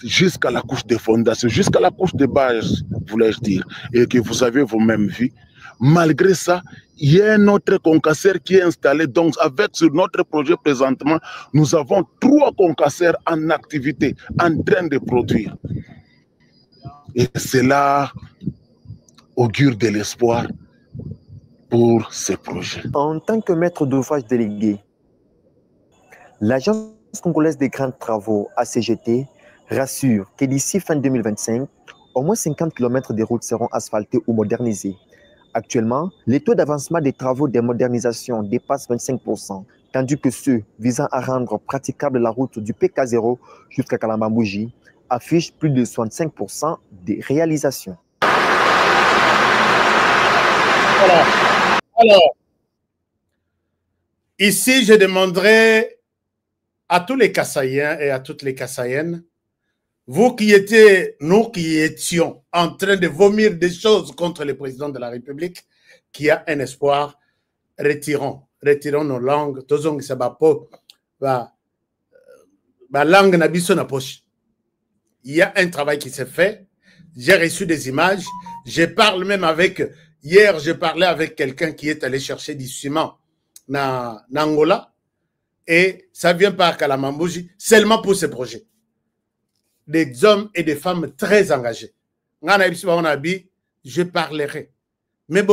jusqu'à la couche de fondation, jusqu'à la couche de base, voulais-je dire, et que vous avez vous-même vu. Malgré ça, il y a un autre concasseur qui est installé. Donc, avec sur notre projet présentement, nous avons 3 concasseurs en activité, en train de produire. Et cela augure de l'espoir pour ces projets. En tant que maître d'ouvrage délégué, l'Agence congolaise des grands travaux ACGT rassure que d'ici fin 2025, au moins 50 km de routes seront asphaltées ou modernisées. Actuellement, les taux d'avancement des travaux de modernisation dépassent 25%, tandis que ceux visant à rendre praticable la route du PK0 jusqu'à Kalambambouji affichent plus de 65% des réalisations. Alors, ici, je demanderai à tous les Kassaïens et à toutes les Kassaïennes, vous qui étiez, nous qui étions en train de vomir des choses contre le président de la République, qui a un espoir, retirons nos langues, langue na biso na poche. Il y a un travail qui s'est fait. J'ai reçu des images. Je parle même avec, hier, je parlais avec quelqu'un qui est allé chercher du ciment na Angola. Et ça vient par Kalambambouji, seulement pour ce projet. Des hommes et des femmes très engagés. Je parlerai. Mais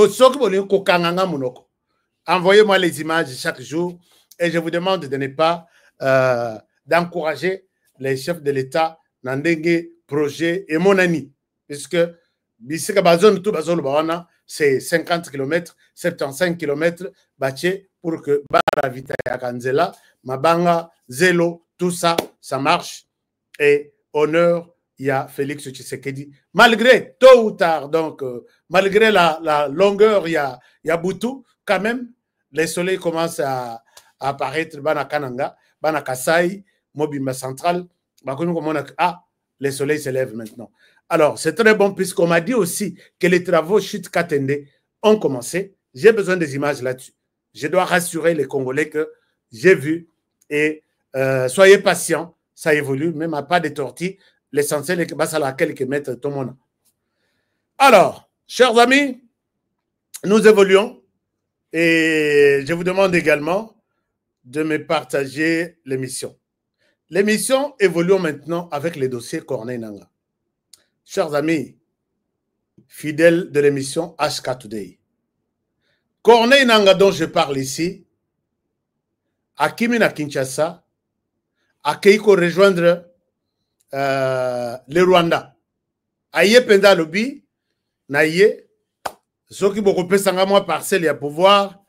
envoyez-moi les images chaque jour et je vous demande de ne pas d'encourager les chefs de l'État dans des projets et mon ami. Puisque c'est 50 km, 75 km pour que Baravita Kanzela, Mabanga, Zelo, tout ça, ça marche. Et honneur, il y a Félix Tshisekedi. Malgré, tôt ou tard, donc, malgré la longueur, il y a Boutou, quand même, les soleils commencent à apparaître, Bana Kananga, Bana Kasai, Mobimba Central, les soleils se lèvent maintenant. Alors, c'est très bon, puisqu'on m'a dit aussi que les travaux Chute Katende ont commencé. J'ai besoin des images là-dessus. Je dois rassurer les Congolais que j'ai vu et soyez patients. Ça évolue, même à pas de tortilles. L'essentiel est que ça la quelques mètres tout le monde. Alors, chers amis, nous évoluons et je vous demande également de me partager l'émission. L'émission évolue maintenant avec les dossiers Corneille Nangaa. Chers amis, fidèles de l'émission HK Today, Corneille Nangaa dont je parle ici akimi na Kinshasa, akei ko rejoindre le Rwanda. Aye penda lobi, na ye, soki boko pesanga mwa parcelle ya pouvoir,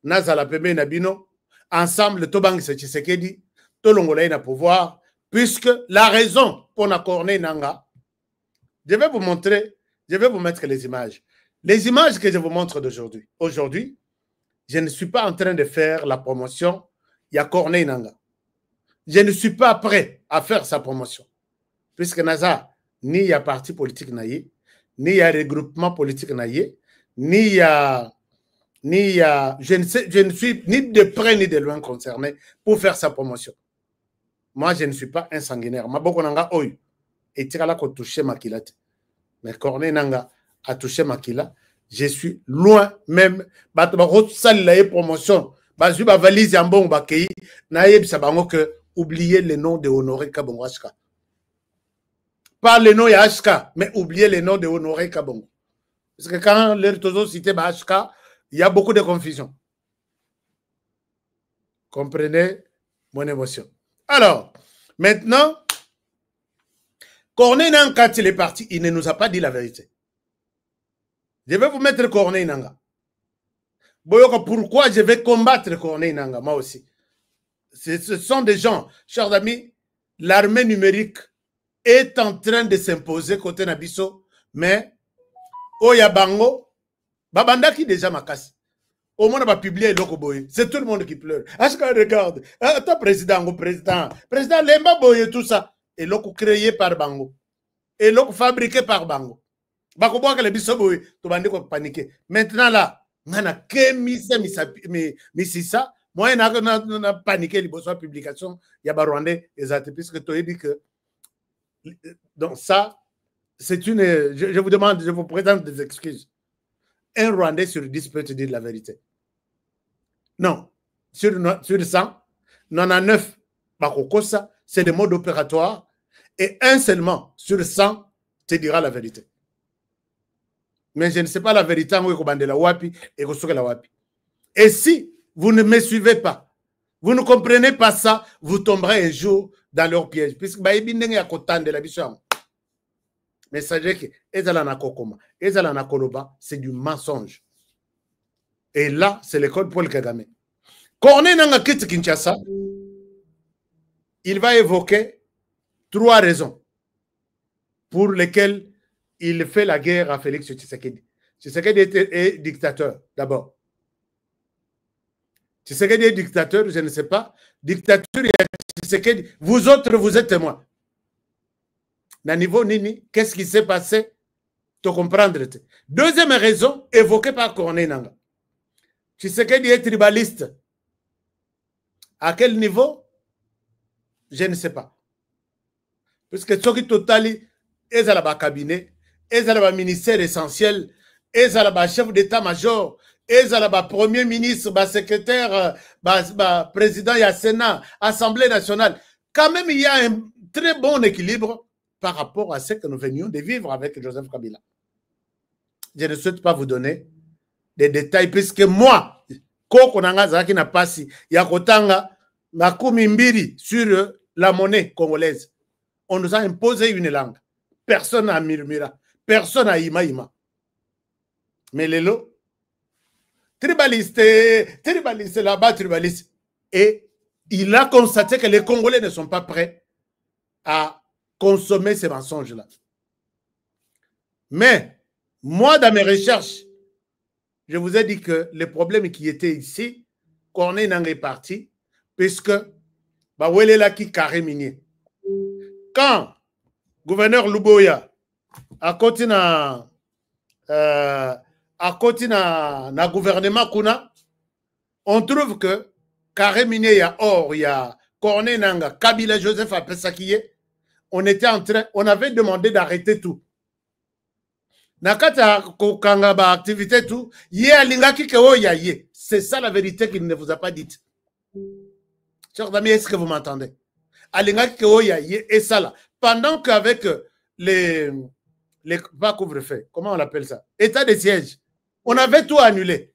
nazala pembe na bino, ensemble, Tobang se Tshisekedi, Tolongola na pouvoir, puisque la raison pour la Corneille Nanga, je vais vous montrer, je vais vous mettre les images. Les images que je vous montre d'aujourd'hui. Aujourd'hui, je ne suis pas en train de faire la promotion, il y a Corneille Nanga. Je ne suis pas prêt à faire sa promotion. Puisque Naza, ni il y a parti politique naïe, ni il y a regroupement politique naïe, ni il y a... je ne suis ni de près ni de loin concerné pour faire sa promotion. Moi, je ne suis pas un sanguinaire. Maboko Nanga Oyo. Et Tirala ko touché Makila. Mais Corneille Nanga a touché Makila. Je suis loin même. Batba sali la promotion. Bazu ba valise en bon bakei. Naïe sabango que oublier le nom de Honoré Kabongo Ashka. Pas le nom de Ashka, mais oublier le nom de Honoré Kabongo. Parce que quand les Tozo citait Ashka, il y a beaucoup de confusion. Comprenez mon émotion. Alors, maintenant, Corneille Nanga, quand il est parti, il ne nous a pas dit la vérité. Je vais vous mettre Corneille Nanga. Pourquoi je vais combattre Corneille Nanga, moi aussi. Ce sont des gens, chers amis, l'armée numérique est en train de s'imposer côté Nabiso, mais Oyabango, Babandaki déjà makasi. Au moins, on va publier Loko Boye. C'est tout le monde qui pleure. Ashka, regarde. Attends, président. Président Lemba Boye, tout ça. Et Loko créé par Bango. Et Loko fabriqué par Bango. Bako boa que les biso boye. Tu vas paniquer. Maintenant là, on a que misisa. Moi, on a paniqué les besoins de publication. Il y a Rwandais, exact. Puisque tu as dit que. Donc, ça, c'est une. Je vous demande, je vous présente des excuses. Un Rwandais sur 10 peut te dire la vérité. Non. Sur 100, 99, c'est des modes opératoires. Et un seulement sur 100 te dira la vérité. Mais je ne sais pas la vérité en la wapi et la wapi. Et si vous ne me suivez pas, vous ne comprenez pas ça, vous tomberez un jour dans leur piège. Puisque de la bichon. Mais sachez que c'est du mensonge. Et là, c'est l'école Paul Kagame. Corneille Nanga quitte Kinshasa, il va évoquer 3 raisons pour lesquelles il fait la guerre à Félix Tshisekedi. Tshisekedi est dictateur, d'abord. Tshisekedi est dictateur, je ne sais pas. Dictature, Tshisekedi. Vous autres, vous êtes témoins. Dans niveau Nini, qu'est-ce qui s'est passé? Tu comprendre. Deuxième raison, évoquée par Corneille Nanga. Tshisekedi est tribaliste. À quel niveau? Je ne sais pas. Parce que ce qui totali, est à la cabinet, est à la ministère essentiel, est à la chef d'état-major, est à la premier ministre, secrétaire, président, il y a Sénat, Assemblée nationale. Quand même, il y a un très bon équilibre par rapport à ce que nous venions de vivre avec Joseph Kabila. Je ne souhaite pas vous donner des détails, puisque moi, Koko Nanga Zaki n'a pas si, Yakotanga, Makumi Mbiri sur la monnaie congolaise. On nous a imposé une langue. Personne n'a murmuré. Personne n'a ima. Mais les lots, tribaliste là-bas, tribaliste. Et il a constaté que les Congolais ne sont pas prêts à consommer ces mensonges-là. Mais, moi, dans mes recherches, je vous ai dit que les problèmes qui étaient ici, Corneille Nanga est parti, puisque Bawele là qui carré minier. Quand gouverneur Luboya a continué na gouvernement Kuna, on trouve que carré minier, il y a or, il y a Corneille Nanga, Kabila Joseph Apesakiye, on était en train, on avait demandé d'arrêter tout. Nakata kokanga activité tout, c'est ça la vérité qu'il ne vous a pas dite. Chers amis, est-ce que vous m'entendez? Et ça là. Pendant qu'avec les pas couvre-feu, comment on appelle ça? État de siège. On avait tout annulé.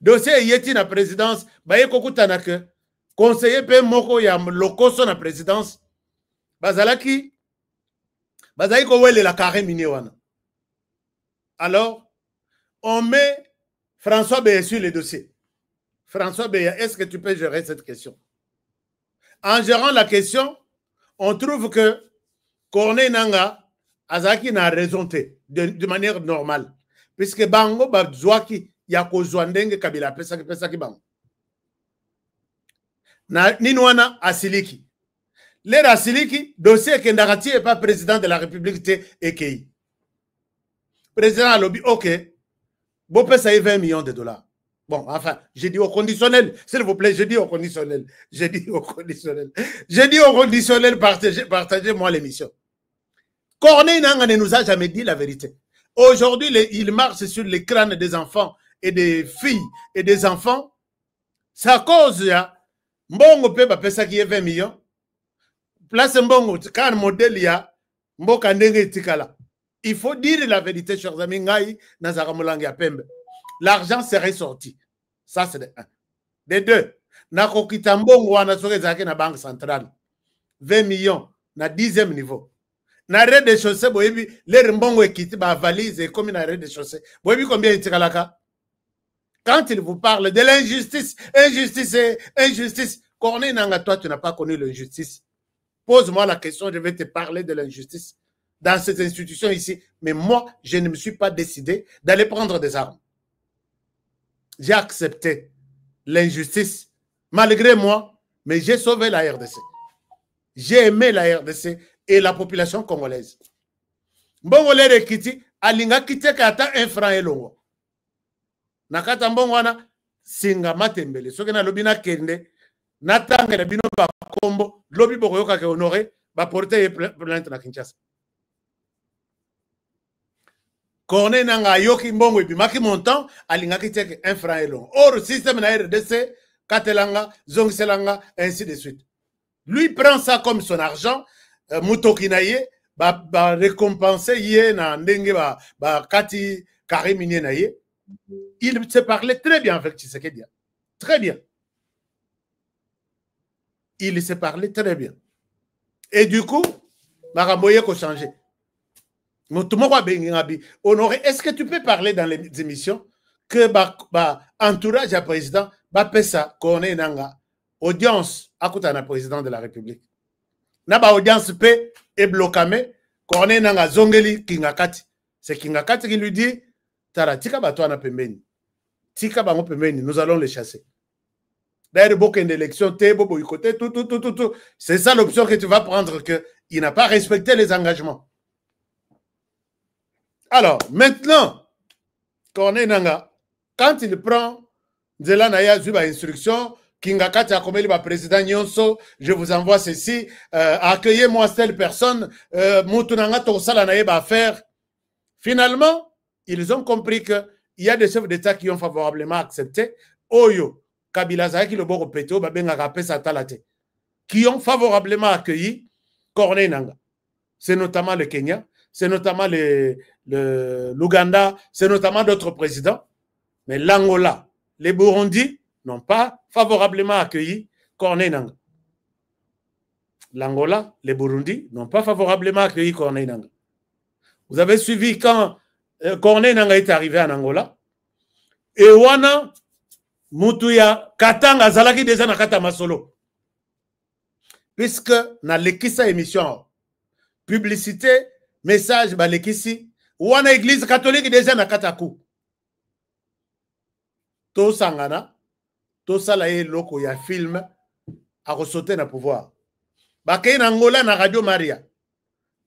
dossier yeti na présidence baye kokutana que conseiller pe moko ya lokoso na présidence bazalaki ko wele la carré minier wana. Alors on met François Beya sur le dossier. François Beya, est-ce que tu peux gérer cette question? En gérant la question, on trouve que Corneille Nanga azaki na raison de manière normale, puisque bango bazwaki ya kozwandenge Kabila pesa ki bango na ninwana asiliki le asiliki dossier kendakati est pas président de la République te ekei président a lobby ok bon pesa 20 millions de dollars. Bon, enfin, j'ai dit au conditionnel, s'il vous plaît, j'ai dit au conditionnel. J'ai dit au conditionnel. J'ai dit au conditionnel, partagez-moi l'émission. Corneille Nanga ne nous a jamais dit la vérité. Aujourd'hui, il marche sur les crânes des enfants et des filles et des enfants. C'est à cause de Mbongo Peba Pesa qui est 20 millions. Place Mbongo, quand modèle ya Mboka Ndenge Tikala. Il faut dire la vérité, chers amis. Ngai, Nazara Molangi Pembe. L'argent serait sorti. Ça, c'est de un. De deux, Nakokita Mbongo wana soke zake na banque centrale. 20 millions, na 10e niveau. Na rez-de-chaussée, boyebi, les Mbongo ekiti ba valise et comme na rez-de-chaussée. Boyebi combien il tire là? Quand il vous parle de l'injustice, injustice, Corneille Nanga, toi, tu n'as pas connu l'injustice. Pose-moi la question, je vais te parler de l'injustice dans ces institutions ici. Mais moi, je ne me suis pas décidé d'aller prendre des armes. J'ai accepté l'injustice, malgré moi, mais j'ai sauvé la RDC. J'ai aimé la RDC et la population congolaise. Mbongo le kiti, alinga kite kata 1 franc elongo. Nakata mbongo wana, singa matembele. Soke na lobi na kende, natanga na bino ba kombo, lobi boko yoka ke honoré, ba porter plainte na Kinshasa. Corneille Nanga yoki mbongo epi maki montant alinga kiteke 1 franc elongo. Or système na RDC katelanga zongselanga ainsi de suite. Lui prend ça comme son argent mutoki na ye ba récompenser ye na ndenge ba kati carré minier na ye. Il se parlait très bien avec Tshisekedi. Très bien. Il se parlait très bien. Et du coup, Maraboye ko changer. Honoré, est-ce que tu peux parler dans les émissions que entourage à président pesa Corneille Nanga audience à côté d'un président de la République. Naba audience pe et blocame Corneille Nanga zongeli Kingakati. C'est Kingakati qui lui dit Tara tika bato na pembeni. Tika bango pembeni, nous allons les chasser. D'ailleurs, beaucoup d'élections, tout. C'est ça l'option que tu vas prendre, que il n'a pas respecté les engagements. Alors, maintenant, Corneille Nanga, quand il prend Nzela Naya Zuba instruction, Kingakati a comme le président Nyonso, je vous envoie ceci, accueillez-moi telle personne, Moutounanga Tosala Naye va faire. Finalement, ils ont compris qu'il y a des chefs d'État qui ont favorablement accepté, Oyo, Kabila Zaki, le Boko Peto, Babenga Rapesa Talate, qui ont favorablement accueilli Corneille Nanga. C'est notamment le Kenya, c'est notamment l'Ouganda, c'est notamment d'autres présidents. Mais l'Angola, les Burundi n'ont pas favorablement accueilli Corneille Nanga. L'Angola, les Burundi n'ont pas favorablement accueilli Corneille Nanga. Vous avez suivi quand Corneille Nanga est arrivé en Angola. Et wana Mutuya Katanga Zalaki déjà na kata masolo. Puisque na lekisa émission publicité message balekisi wana église catholique déjà na kataku to sangana to sala ye loko ya film a ressorti na pouvoir bakay na Angola na Radio Maria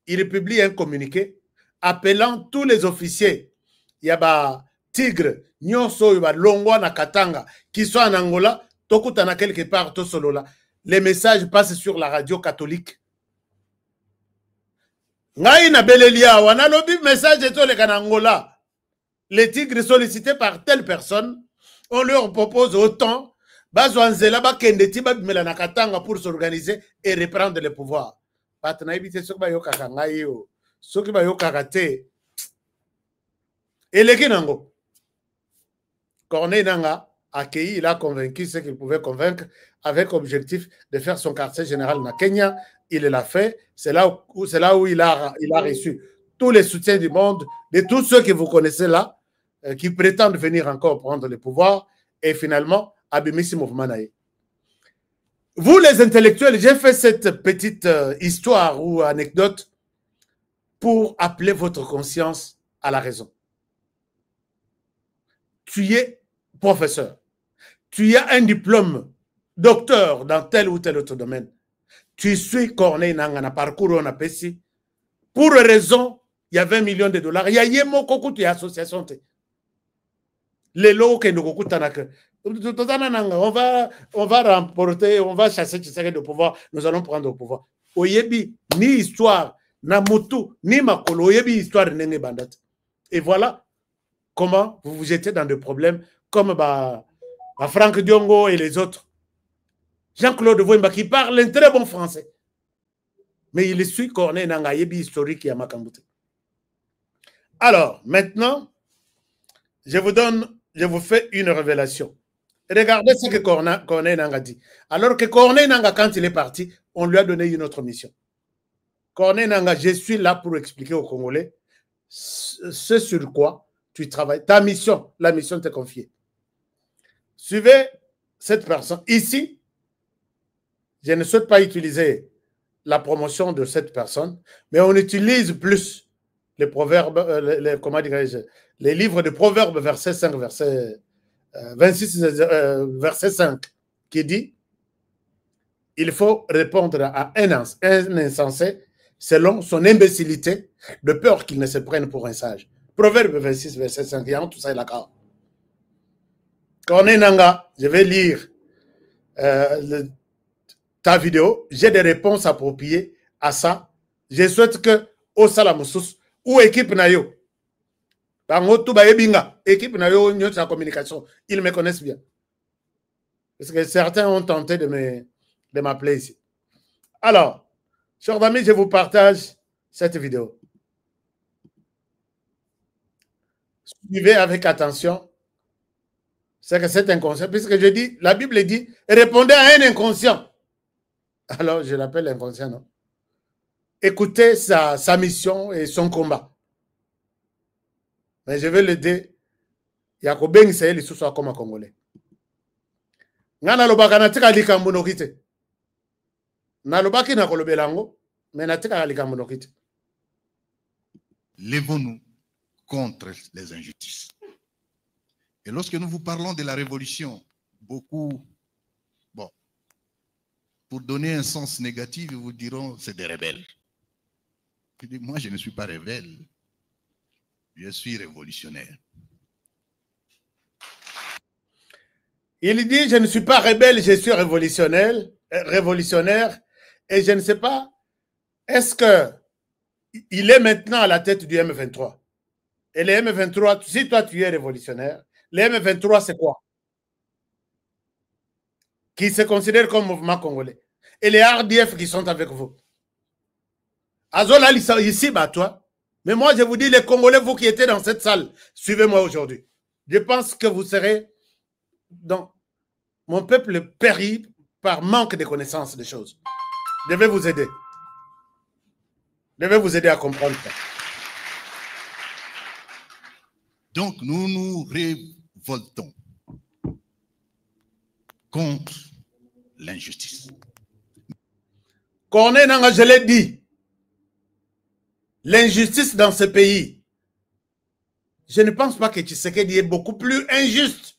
il publie un communiqué appelant tous les officiers yaba tigre nyonso yaba longwa na Katanga qui sont en Angola tokutana quelque part to solola les messages passent sur la radio catholique. Ngai na belelia wana lobi message eto le Angola. Les tigres sollicités par telle personne, on leur propose autant bazwanzela ba kendeti ba bimela na Katanga pour s'organiser et reprendre le pouvoir. Patna ibite soki ba yoka ngai yo. Soki ba yoka te. Eleki nango. Corneille Nanga accueilli, il a convaincu ce qu'il pouvait convaincre avec objectif de faire son quartier général dans Kenya. Il l'a fait. C'est là où il a reçu tous les soutiens du monde, de tous ceux que vous connaissez là, qui prétendent venir encore prendre le pouvoir. Et finalement, Abimisi Mouvement Naï. Vous, les intellectuels, j'ai fait cette petite histoire ou anecdote pour appeler votre conscience à la raison. Tu es professeur. Tu as un diplôme docteur dans tel ou tel autre domaine. Tu suis Corneille Nangana, parcours on a pessi. Pour raison, il y a 20 millions de dollars. Il y a Yemo Kokou, tu es association. Les lots que nous on va remporter, on va chasser de pouvoir, nous allons prendre au pouvoir. Oyebi, ni histoire, na motu, ni makolo, oyebi histoire nene bandat. Et voilà comment vous vous jetez dans des problèmes comme Franck Diongo et les autres. Jean-Claude Voimba qui parle un très bon français. Mais il suit Corneille Nanga, yebi historique à Makambouté. Alors, maintenant, je vous fais une révélation. Regardez ce que Corneille Nanga dit. Alors que Corneille Nanga, quand il est parti, on lui a donné une autre mission. Corneille Nanga, je suis là pour expliquer aux Congolais ce sur quoi tu travailles. Ta mission, la mission t'est confiée. Suivez cette personne. Ici, je ne souhaite pas utiliser la promotion de cette personne, mais on utilise plus les proverbes, les livres de proverbes, verset 5, verset 26, verset 5, qui dit il faut répondre à un insensé selon son imbécilité, de peur qu'il ne se prenne pour un sage. Proverbe 26, verset 5, il y a tout ça, il a qu'à. Corneille Nanga, je vais lire ta vidéo, j'ai des réponses appropriées à ça. Je souhaite que au Salamoussous ou équipe Nayo, équipe Nayo, sa communication, ils me connaissent bien. Parce que certains ont tenté de m'appeler ici. Alors, chers amis, je vous partage cette vidéo. Suivez avec attention. C'est que c'est inconscient. Puisque je dis, la Bible dit, répondez à un inconscient. Alors, je l'appelle inconscient, non? Écoutez sa mission et son combat. Mais je vais l'aider. Yakobeng c'est les sous comme un Congolais. Ngana lobaka na tika likambo nokite. Na lobaki na kolobelango, mais na tika likambo nokite. Lèvons-nous contre les injustices. Et lorsque nous vous parlons de la révolution, beaucoup, bon, pour donner un sens négatif, ils vous diront c'est des rebelles. Je dis, moi, je ne suis pas rebelle. Je suis révolutionnaire. Il dit, je ne suis pas rebelle, je suis révolutionnaire, et je ne sais pas, est-ce qu'il est maintenant à la tête du M23? Et le M23, si toi tu es révolutionnaire, le M23 c'est quoi? Qui se considère comme mouvement congolais. Et les RDF qui sont avec vous. Azola ici, bah toi. Mais moi je vous dis, les Congolais, vous qui étiez dans cette salle, suivez-moi aujourd'hui. Je pense que vous serez dans... Mon peuple périt par manque de connaissances des choses. Je vais vous aider. Je vais vous aider à comprendre ça. Donc, nous nous révoltons contre l'injustice. Corneille Nanga, je l'ai dit. L'injustice dans ce pays, je ne pense pas que Tshisekedi est beaucoup plus injuste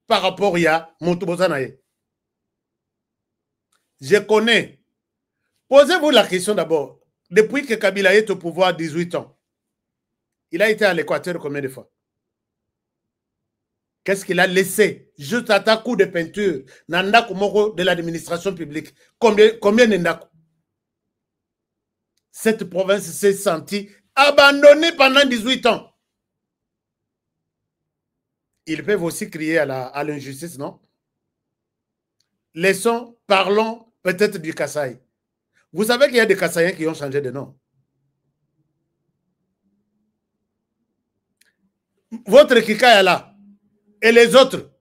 par rapport à Moutoubouzanaye. Je connais. Posez-vous la question d'abord. Depuis que Kabila est au pouvoir 18 ans, il a été à l'Équateur combien de fois? Qu'est-ce qu'il a laissé? Juste à ta coup de peinture, Nandaku Moko de l'administration publique. Combien Nandaku? Cette province s'est sentie abandonnée pendant 18 ans. Ils peuvent aussi crier à l'injustice, non? Laissons, parlons peut-être du Kasaï. Vous savez qu'il y a des Kasaïens qui ont changé de nom. Votre Kikaya là, et les autres,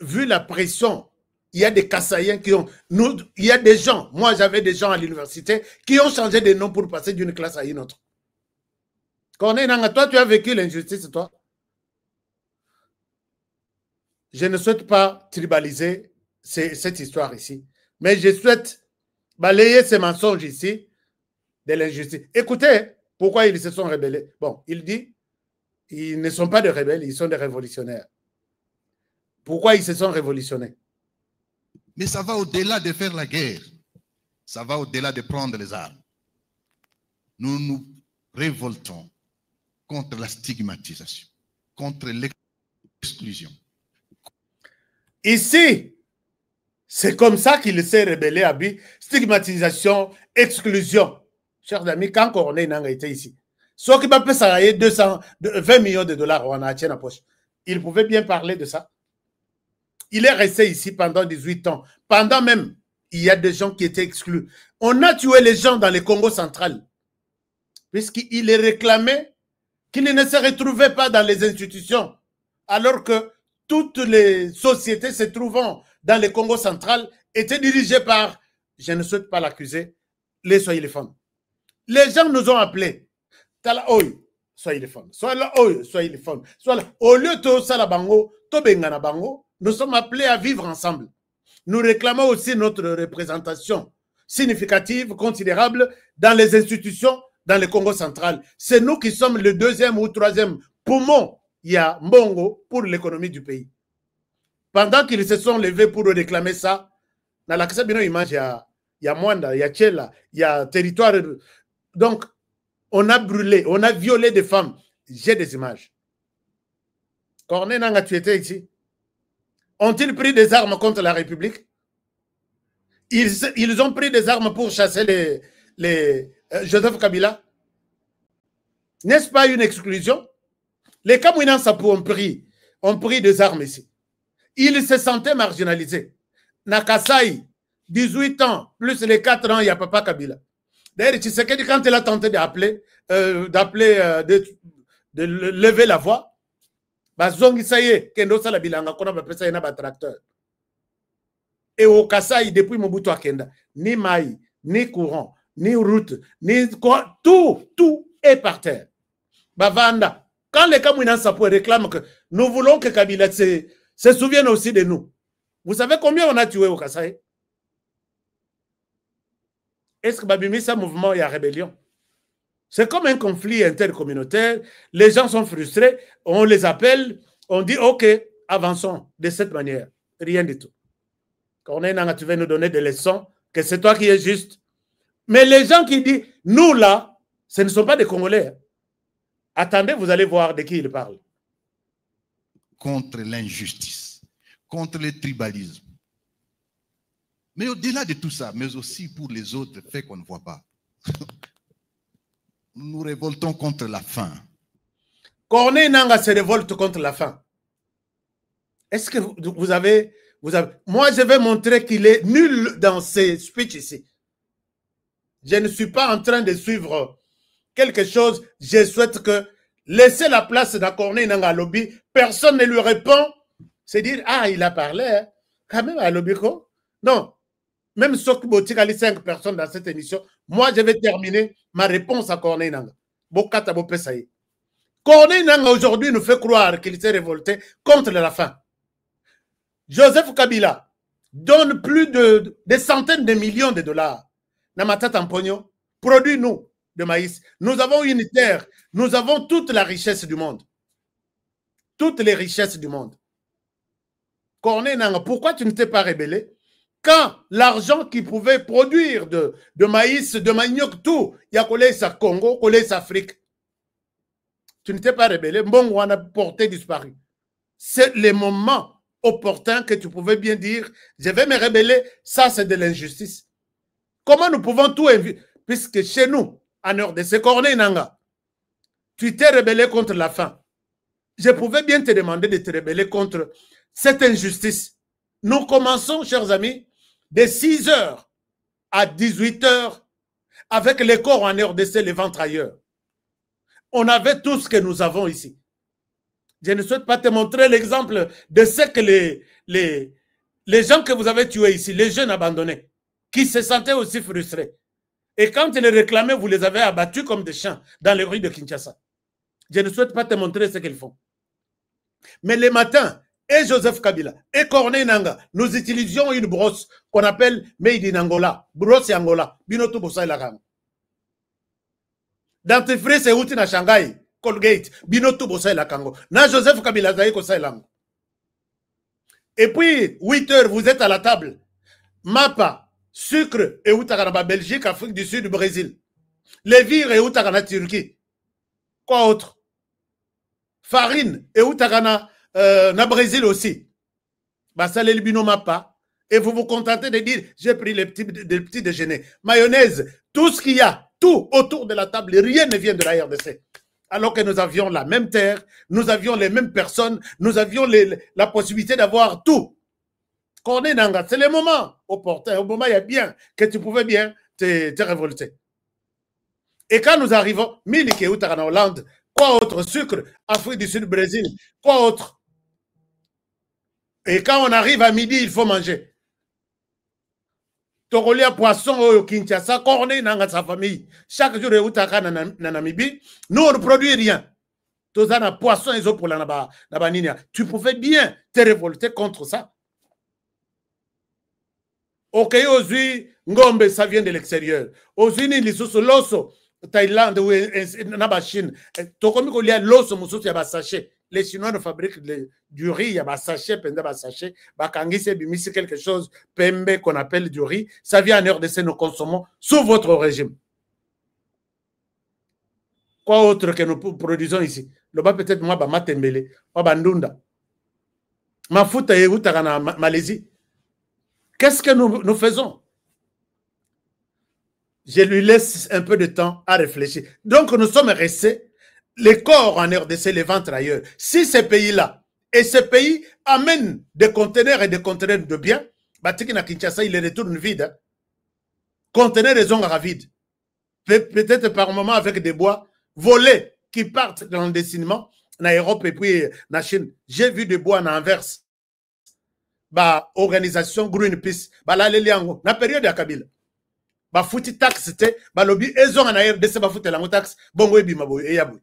vu la pression, il y a des Kassaïens qui ont... il y a des gens, moi j'avais des gens à l'université qui ont changé de nom pour passer d'une classe à une autre. Corneille Nangaa, toi tu as vécu l'injustice, toi. Je ne souhaite pas tribaliser cette histoire ici, mais je souhaite balayer ces mensonges ici de l'injustice. Écoutez, pourquoi ils se sont rebellés. Bon, il dit, ils ne sont pas des rebelles, ils sont des révolutionnaires. Pourquoi ils se sont révolutionnés? Mais ça va au-delà de faire la guerre. Ça va au-delà de prendre les armes. Nous nous révoltons contre la stigmatisation, contre l'exclusion. Ici, c'est comme ça qu'il s'est rebellé à Bi. Stigmatisation, exclusion. Chers amis, quand Corneille Nangaa était ici, ce qui m'a fait salayer 20 millions de dollars on a tient la poche. Il pouvait bien parler de ça. Il est resté ici pendant 18 ans. Pendant même, il y a des gens qui étaient exclus. On a tué les gens dans le Congo central. Puisqu'il est réclamé qu'il ne se retrouvait pas dans les institutions. Alors que toutes les sociétés se trouvant dans le Congo central étaient dirigées par, je ne souhaite pas l'accuser, les Swahiliphones. Les gens nous ont appelés. Tala oy, Swahiliphones. Soit là oy, Swahiliphones. Soit là. Au lieu de Salabango, Tobengana Bango, nous sommes appelés à vivre ensemble. Nous réclamons aussi notre représentation significative, considérable dans les institutions dans le Congo central. C'est nous qui sommes le deuxième ou troisième poumon, il y a Mbongo, pour l'économie du pays. Pendant qu'ils se sont levés pour réclamer ça, dans la Kasabino image, il y a Mwanda, il y a Tchela, il y a territoire. Donc, on a brûlé, on a violé des femmes. J'ai des images. Corneille Nangaa, tu étais ici. Ont-ils pris des armes contre la République? Ils ont pris des armes pour chasser Joseph Kabila. N'est-ce pas une exclusion? Les Kamouinan Sapou ont pris des armes ici. Ils se sentaient marginalisés. Nakasai, 18 ans, plus les 4 ans, il y a Papa Kabila. D'ailleurs, Tshisekedi, quand il a tenté de lever la voix, et au Kasai, depuis Mobutu Akenda, ni maï, ni courant, ni route, ni quoi, tout est par terre. Bavanda, quand les Kamouinan Sapou réclament que nous voulons que Kabila se souvienne aussi de nous. Vous savez combien on a tué au Kasai? Est-ce que Babimisa mouvement, il y a rébellion? C'est comme un conflit intercommunautaire. Les gens sont frustrés. On les appelle. On dit, OK, avançons de cette manière. Rien du tout. Corneille Nangaa, tu veux nous donner des leçons, que c'est toi qui es juste. Mais les gens qui disent, nous là, ce ne sont pas des Congolais. Attendez, vous allez voir de qui ils parlent. Contre l'injustice, contre le tribalisme. Mais au-delà de tout ça, mais aussi pour les autres faits qu'on ne voit pas. Nous nous révoltons contre la faim. Corneille Nangaa se révolte contre la faim. Est-ce que vous avez... Moi, je vais montrer qu'il est nul dans ses speeches ici. Je ne suis pas en train de suivre quelque chose. Je souhaite que laisser la place dans Corneille Nangaa lobby, personne ne lui répond. C'est dire, ah, il a parlé. Hein. Quand même à lobby, quoi. Non. Même si il y a 5 personnes dans cette émission, moi, je vais terminer ma réponse à Corneille Nangaa. Corneille Nangaa, aujourd'hui, nous fait croire qu'il s'est révolté contre la faim. Joseph Kabila donne plus de des centaines de millions de dollars. Namata Tampogno, produis-nous de maïs. Nous avons une terre, nous avons toute la richesse du monde. Toutes les richesses du monde. Corneille Nangaa, pourquoi tu ne t'es pas rébellé? Quand l'argent qui pouvait produire de maïs, de manioc, tout, il y a collé ça Congo, collé ça Afrique. Tu ne t'es pas rébellé. Bon, on a porté disparu. C'est le moment opportun que tu pouvais bien dire, je vais me rebeller, ça c'est de l'injustice. Comment nous pouvons tout éviter? Puisque chez nous, en RDC, Corneille Nangaa, tu t'es rebellé contre la faim. Je pouvais bien te demander de te rebeller contre cette injustice. Nous commençons, chers amis, de 6 h à 18 h avec les corps en RDC, les ventres ailleurs. On avait tout ce que nous avons ici. Je ne souhaite pas te montrer l'exemple de ce que les gens que vous avez tués ici, les jeunes abandonnés, qui se sentaient aussi frustrés. Et quand ils les réclamaient, vous les avez abattus comme des chiens dans les rues de Kinshasa. Je ne souhaite pas te montrer ce qu'ils font. Mais les matins, et Joseph Kabila, et Corneille Nangaa, nous utilisions une brosse qu'on appelle Made in Angola, brosse Angola, Binoto Bosa Lakango. Dentifrice et outil na Shanghai, Colgate, Binoto Bosa Lakango. Na Joseph Kabila Zaïko Sailango. Et puis, 8 heures, vous êtes à la table. Mapa, sucre, et Outakana, Belgique, Afrique du Sud, Brésil. Lévire, et Outakana, Turquie. Quoi autre? Farine, et Outakana, na Brésil aussi. Bah, ça, les Libino Mapa. Et vous vous contentez de dire, j'ai pris les petits déjeuners. Mayonnaise, tout ce qu'il y a, tout autour de la table, rien ne vient de la RDC. Alors que nous avions la même terre, nous avions les mêmes personnes, nous avions la possibilité d'avoir tout. Corneille Nangaa, c'est le moment opportun, au moment il y a bien, que tu pouvais bien te révolter. Et quand nous arrivons, Milike Outakana en Hollande, quoi autre? Sucre, Afrique du Sud, Brésil, quoi autre? Et quand on arrive à midi, il faut manger. Togolia poisson au Kinshasa, Corneille Nangaa sa famille. Chaque jour, na Namibie, nous on ne produit rien. Tozana poisson et pour la Nabaninia. Tu pouvais bien te révolter contre ça. Ok, Ozui, Ngombe, ça vient de l'extérieur. Ozui, Nilisusu, Loso, Thaïlande ou Chine. Tokomiko, il y a l'osso, il y a sachet. Les Chinois ne fabriquent du riz, il y a sachet, sachet. Bakangi, c'est quelque chose, pembe, qu'on appelle du riz. Ça vient en RDC, nous consommons sous votre régime. Quoi autre que nous produisons ici? Le bas peut-être moi, Matembele, Ndunda. Mafuta et Outakana, Malaisie. Qu'est-ce que nous faisons? Je lui laisse un peu de temps à réfléchir. Donc, nous sommes restés, les corps en RDC, les ventres ailleurs. Si ces pays-là, et ces pays amènent des conteneurs et des conteneurs de biens, Batikina Kinshasa, il les retourne vides. Hein? Conteneurs et zonga vides. Peut-être par moment avec des bois volés qui partent clandestinement en Europe et puis en Chine. J'ai vu des bois en Anvers. Bah, organisation Greenpeace. Bah, là, les liens, la période de Kabila. Bah, fouti taxe, c'était, bah, lobby, et zon en RDC, bah, fouti la taxe, bongo et bimabo, et yabou.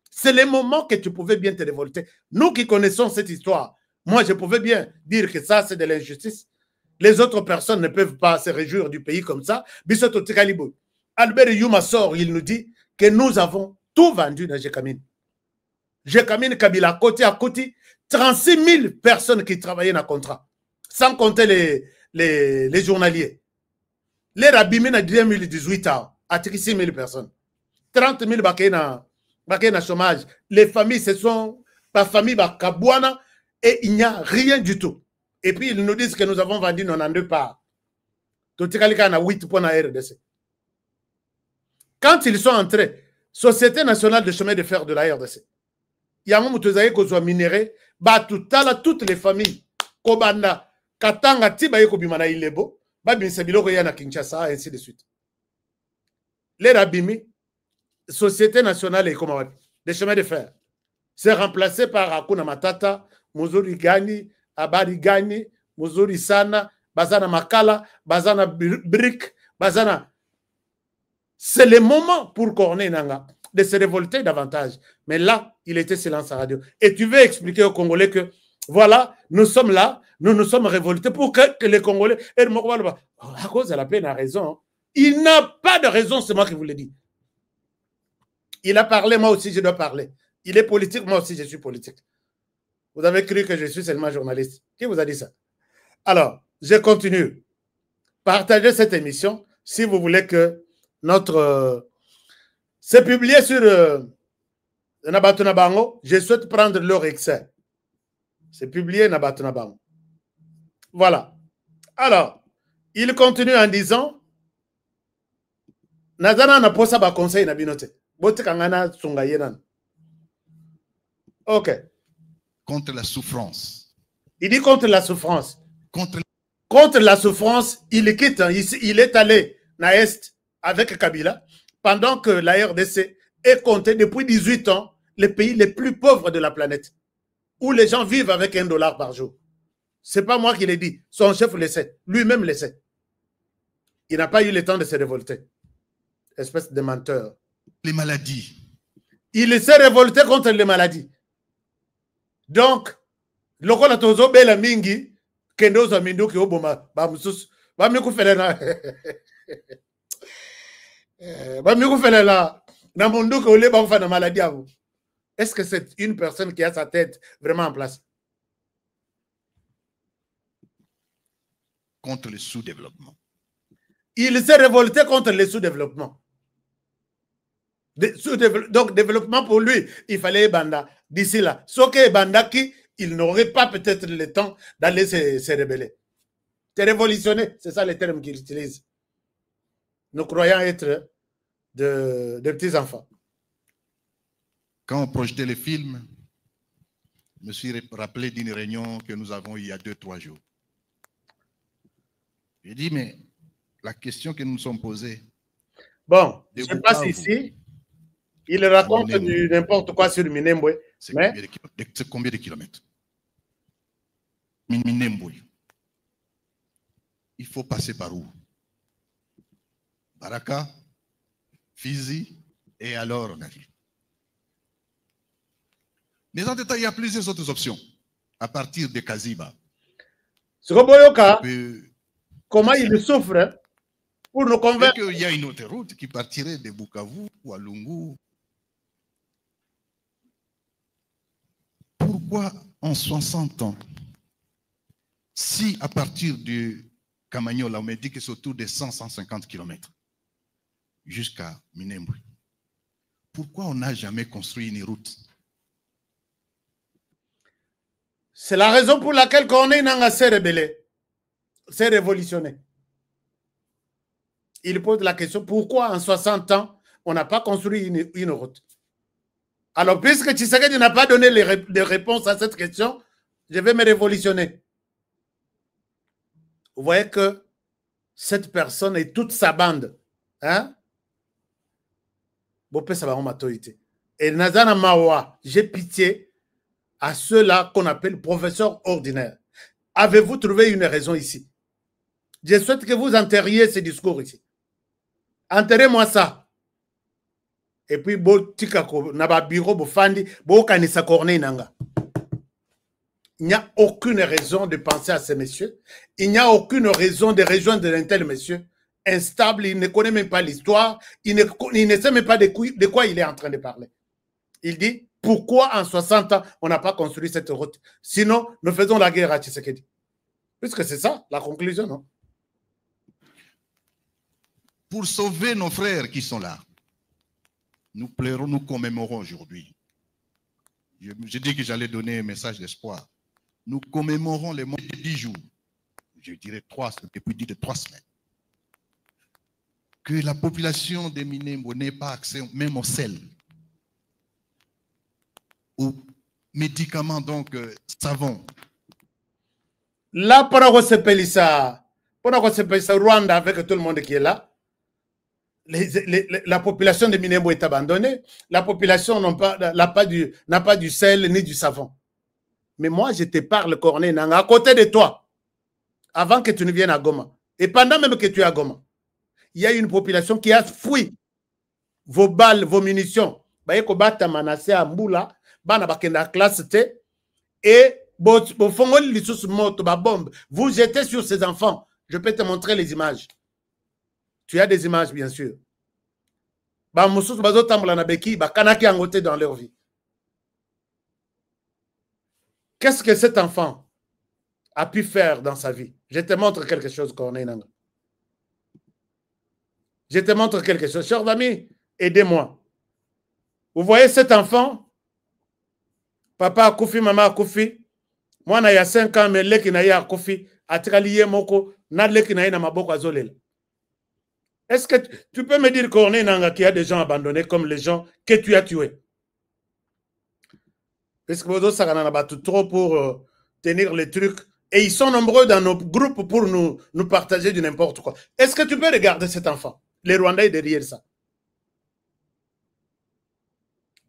C'est le moment que tu pouvais bien te révolter. Nous qui connaissons cette histoire, moi, je pouvais bien dire que ça, c'est de l'injustice. Les autres personnes ne peuvent pas se réjouir du pays comme ça. Bissoto Tikalibou. Albert Yuma sort, il nous dit que nous avons tout vendu dans Jekamine. Jekamine, Kabila, côté à côté, 36 000 personnes qui travaillaient dans le contrat. Sans compter les journaliers. Les rabimés en 2018 ans, à 36 000 personnes. 30 000 bakay na chômage. Les familles, ce sont pas famille bakabouana et il n'y a rien du tout. Et puis ils nous disent que nous avons vendu 92 parts. Totikalika na 8 points à RDC. Quand ils sont entrés, Société nationale de chemin de fer de la RDC, il y a un moment où ils ont minéré, toutes les familles, Kobanda, Katanga, Tibaye Kobimana Ilebo, Babin Sabilo Yana Kinshasa, ainsi de suite. Les Rabimi, Société nationale de chemin de fer, c'est remplacé par Akuna Matata, Muzuri Gani, Abari Gani, Muzuri Sana, Bazana Makala, Bazana Brick, Bazana. C'est le moment pour Corneille Nangaa de se révolter davantage. Mais là, il était silence à radio. Et tu veux expliquer aux Congolais que, voilà, nous sommes là, nous nous sommes révoltés pour que les Congolais... À cause de la peine, il a raison. Il n'a pas de raison, c'est moi qui vous le dis. Il a parlé, moi aussi je dois parler. Il est politique, moi aussi je suis politique. Vous avez cru que je suis seulement journaliste. Qui vous a dit ça? Alors, je continue. Partagez cette émission si vous voulez que notre... c'est publié sur Nabatuna Bango. Je souhaite prendre leur excès. C'est publié Nabatuna Bango. Voilà. Alors, il continue en disant Nazana na posa ba conseil na binote. Bote kangana sunga yenan. Ok. Contre la souffrance. Il dit contre la souffrance. Contre la souffrance, il quitte. Il est allé na Est avec Kabila pendant que la RDC est compté depuis 18 ans les pays les plus pauvres de la planète où les gens vivent avec $1 par jour. C'est pas moi qui l'ai dit. Son chef le sait. Lui-même le sait. Il n'a pas eu le temps de se révolter. Espèce de menteur. Les maladies. Il s'est révolté contre les maladies. Donc, lokola tozo bela mingi kendo za minduki oboma ba mususu ba mikufelela ba mikufelela na munduki ole ba kufa na maladie avo. Est-ce que c'est une personne qui a sa tête vraiment en place? Contre le sous-développement. Il s'est révolté contre le sous-développement. Donc, développement pour lui, il fallait Banda. D'ici là, ce que Banda qui, il n'aurait pas peut-être le temps d'aller se rebeller. C'est révolutionner, c'est ça le terme qu'il utilise. Nous croyons être de petits enfants. Quand on projetait les films, je me suis rappelé d'une réunion que nous avons eue il y a 2-3 jours. J'ai dit, mais la question que nous nous sommes posée. Bon, je passe ici. Il raconte du n'importe quoi sur Minembwe. C'est combien de kilomètres? Minembwe. Il faut passer par où? Baraka, Fizi, et alors on arrive. Mais en détail, il y a plusieurs autres options. À partir de Kaziba. Comment il souffre pour nous convaincre. Il y a une autre route qui partirait de Bukavu ou à Lungu. Pourquoi en 60 ans, si à partir du Kamanyola, on me dit que c'est autour de 100-150 km jusqu'à Minembwe, pourquoi on n'a jamais construit une route? C'est la raison pour laquelle Corneille Nangaa s'est rebellé, s'est révolutionné. Il pose la question, pourquoi en 60 ans, on n'a pas construit une route? Alors, puisque Tshisekedi n'a pas donné les réponses à cette question, je vais me révolutionner. Vous voyez que cette personne et toute sa bande, hein? Et Nazana Mawa, j'ai pitié à ceux-là qu'on appelle professeurs ordinaires. Avez-vous trouvé une raison ici? Je souhaite que vous enterriez ce discours ici. Enterrez-moi ça. Et puis, il n'y a aucune raison de penser à ces messieurs. Il n'y a aucune raison de rejoindre un tel monsieur. Instable, il ne connaît même pas l'histoire. Il ne sait même pas de quoi il est en train de parler. Il dit, pourquoi en 60 ans, on n'a pas construit cette route? Sinon, nous faisons la guerre à Tshisekedi. Puisque c'est ça, la conclusion, non? Pour sauver nos frères qui sont là, nous pleurons, nous commémorons aujourd'hui. Je dis que j'allais donner un message d'espoir. Nous commémorons les mois de 10 jours, je dirais depuis 3 semaines, que la population de Minembwe n'ait pas accès même au sel, aux médicaments, donc savon. Là, pour Rwanda, avec tout le monde qui est là, la population de Minembwe est abandonnée. La population n'a pas du sel ni du savon. Mais moi, je te parle, Corneille Nangaa, à côté de toi, avant que tu ne viennes à Goma. Et pendant même que tu es à Goma, il y a une population qui a fui vos balles, vos munitions. Et vous jetez sur ces enfants. Je peux te montrer les images. Tu as des images, bien sûr. Dans leur vie. Qu'est-ce que cet enfant a pu faire dans sa vie? Je te montre quelque chose, Corneille Nangaa. Je te montre quelque chose. Chers amis, aidez-moi. Vous voyez cet enfant? Papa a koufi, maman a koufi. Moi, il y a 5 ans, mais leki na ya koufi. Atikaliye moko, na leki na ya na maboko azolela. Est-ce que tu peux me dire, Corneille Nangaa, qu'il y a des gens abandonnés comme les gens que tu as tués? Parce que vous avez trop pour tenir les trucs. Et ils sont nombreux dans nos groupes pour nous partager du n'importe quoi. Est-ce que tu peux regarder cet enfant? Les Rwandais derrière ça.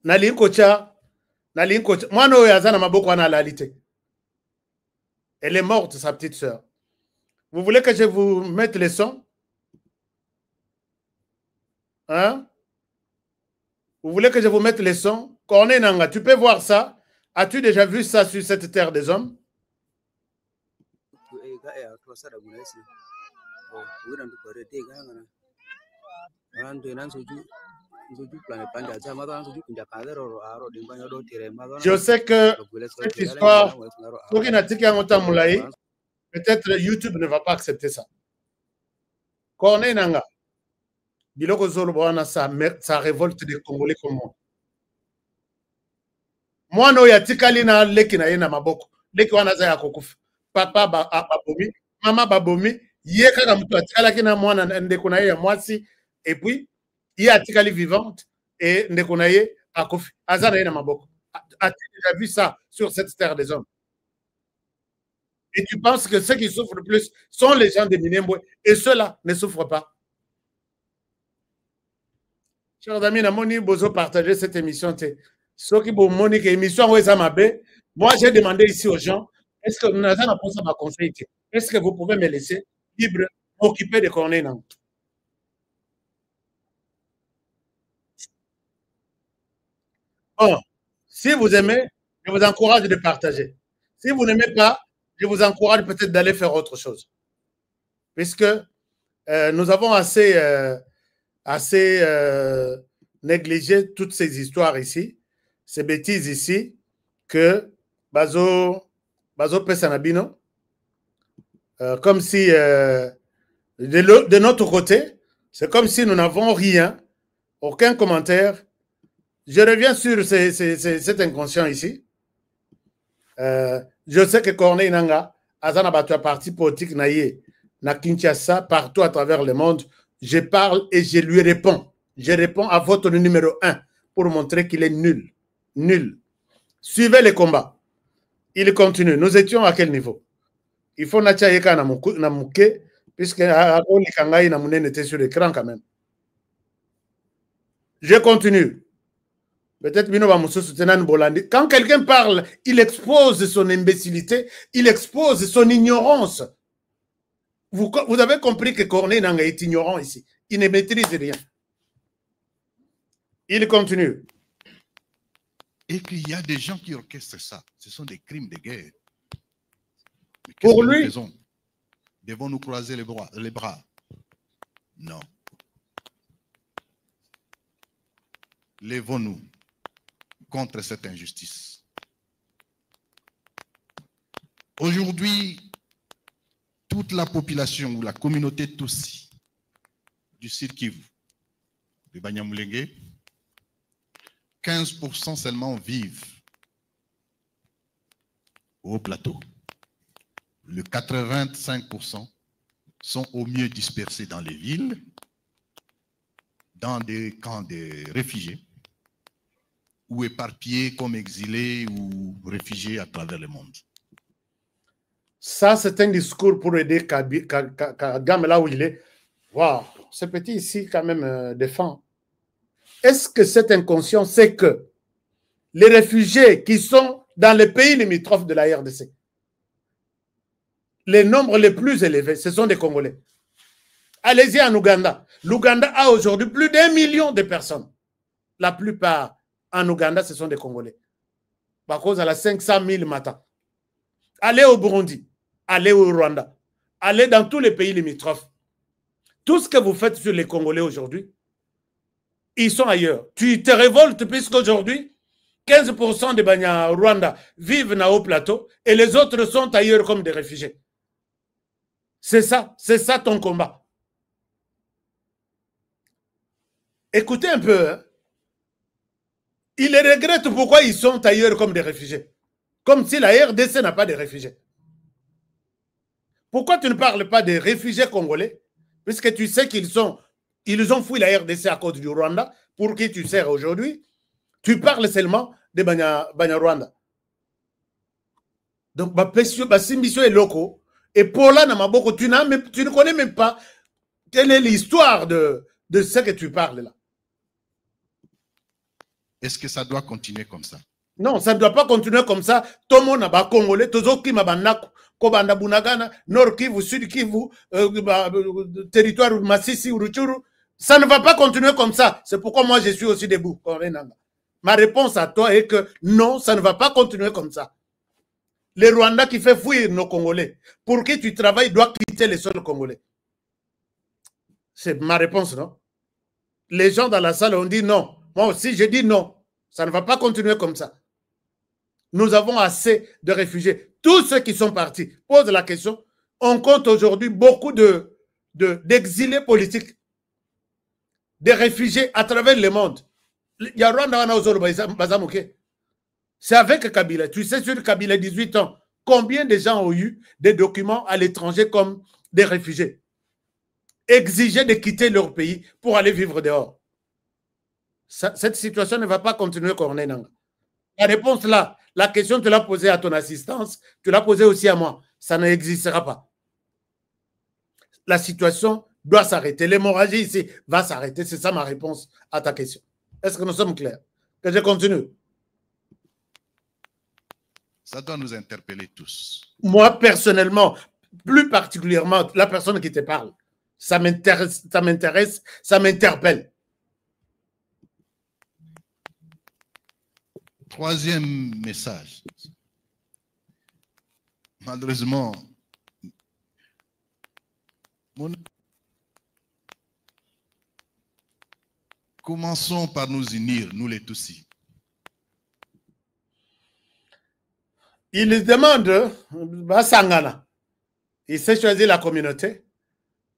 Moi, no yazana maboko na lalité. Elle est morte, sa petite sœur. Vous voulez que je vous mette les sons? Hein? Vous voulez que je vous mette les sons? Corneille Nangaa, tu peux voir ça? As-tu déjà vu ça sur cette terre des hommes? Je sais que cette histoire, peut-être YouTube ne va pas accepter ça. Corneille Nangaa, ça révolte des Congolais comme moi. Moi, no ya tikali na leki na ye na maboko. Leki wana za ya kokufa. Papa babomi, maman babomi, ye kaka mutu atikala kina mwana ndeko na ye ya mwasi, et puis ye atikali vivante et ndeko na ye akofi. Aza na ye na maboko. As-tu déjà vu ça sur cette terre des hommes? Et tu penses que ceux qui souffrent le plus sont les gens de Minembwe et ceux-là ne souffrent pas? Chers amis, namoni bozo partager cette émission. Ceux qui vont monique émission, moi j'ai demandé ici aux gens, est-ce que nous avons pensé à ma conseil? Est-ce que vous pouvez me laisser libre m'occuper de Corneille Nangaa? Bon, si vous aimez, je vous encourage de partager. Si vous n'aimez pas, je vous encourage peut-être d'aller faire autre chose. Puisque nous avons assez négligé toutes ces histoires ici, ces bêtises ici, que Bazo Pesanabino, comme si de notre côté, c'est comme si nous n'avons rien, aucun commentaire. Je reviens sur cet inconscient ici. Je sais que Corneille Nangaa, Azana Batua parti politique naïe, na Kinshasa, partout à travers le monde, je parle et je lui réponds. Je réponds à votre numéro 1 pour montrer qu'il est nul. Nul. Suivez les combats. Il continue. Nous étions à quel niveau? Il faut Natchaïeka Namouke, puisque Oli Kangaï Namounen était sur l'écran quand même. Je continue. Peut-être quand quelqu'un parle, il expose son imbécilité, il expose son ignorance. Vous avez compris que Corneille Nangaa est ignorant ici. Il ne maîtrise rien. Il continue. Et qu'il y a des gens qui orchestrent ça. Ce sont des crimes de guerre. Mais pour lui, devons-nous croiser les bras? Non. Lèvons-nous contre cette injustice. Aujourd'hui, toute la population ou la communauté Tutsi du Sud Kivu, de Banyamulenge, 15% seulement vivent au plateau. Le 85% sont au mieux dispersés dans les villes, dans des camps de réfugiés, ou éparpillés comme exilés ou réfugiés à travers le monde. Ça, c'est un discours pour aider Kagame là où il est. Waouh, ce petit ici, quand même, défend. Est-ce que cet inconscient sait que les réfugiés qui sont dans les pays limitrophes de la RDC, les nombres les plus élevés, ce sont des Congolais. Allez-y en Ouganda. L'Ouganda a aujourd'hui plus d'1 million de personnes. La plupart en Ouganda, ce sont des Congolais. Par cause à la 500 000 matins. Allez au Burundi, allez au Rwanda, allez dans tous les pays limitrophes. Tout ce que vous faites sur les Congolais aujourd'hui, ils sont ailleurs. Tu te révoltes puisqu'aujourd'hui, 15% des Banya Rwanda vivent dans le haut plateau et les autres sont ailleurs comme des réfugiés. C'est ça ton combat. Écoutez un peu. Hein. Ils regrettent pourquoi ils sont ailleurs comme des réfugiés. Comme si la RDC n'a pas de réfugiés. Pourquoi tu ne parles pas des réfugiés congolais? Puisque tu sais qu'ils ont fui la RDC à cause du Rwanda, pour qui tu sers aujourd'hui. Tu parles seulement de Banya Rwanda. Donc, Simbiso est loco. Et pour là, tu ne connais même pas quelle est l'histoire de ce que tu parles là. Est-ce que ça doit continuer comme ça? Non, ça ne doit pas continuer comme ça. Tout le monde a Congolais, tout le monde Kobanda Bunagana, Nord Kivu, Sud Kivu, territoire Massissi, Uruchuru. Ça ne va pas continuer comme ça. C'est pourquoi moi je suis aussi debout. Ma réponse à toi est que non, ça ne va pas continuer comme ça. Les Rwandais qui fait fuir nos Congolais, pour qui tu travailles, doit quitter les sols congolais. C'est ma réponse, non? Les gens dans la salle ont dit non. Moi aussi, j'ai dit non. Ça ne va pas continuer comme ça. Nous avons assez de réfugiés. Tous ceux qui sont partis posent la question. On compte aujourd'hui beaucoup d'exilés politiques, des réfugiés à travers le monde. Il y a Rwanda, c'est avec Kabila. Tu sais, sur Kabila, 18 ans, combien de gens ont eu des documents à l'étranger comme des réfugiés, exigés de quitter leur pays pour aller vivre dehors. Cette situation ne va pas continuer, Corneille Nangaa. La réponse là, la question, tu l'as posée à ton assistance, tu l'as posée aussi à moi. Ça n'existera pas. La situation doit s'arrêter. L'hémorragie ici va s'arrêter. C'est ça ma réponse à ta question. Est-ce que nous sommes clairs? Que je continue? Ça doit nous interpeller tous. Moi, personnellement, plus particulièrement, la personne qui te parle, ça m'intéresse, ça m'interpelle. Troisième message. Malheureusement, commençons par nous unir, nous les Tutsis. Il demande, Sangana, il s'est choisi la communauté.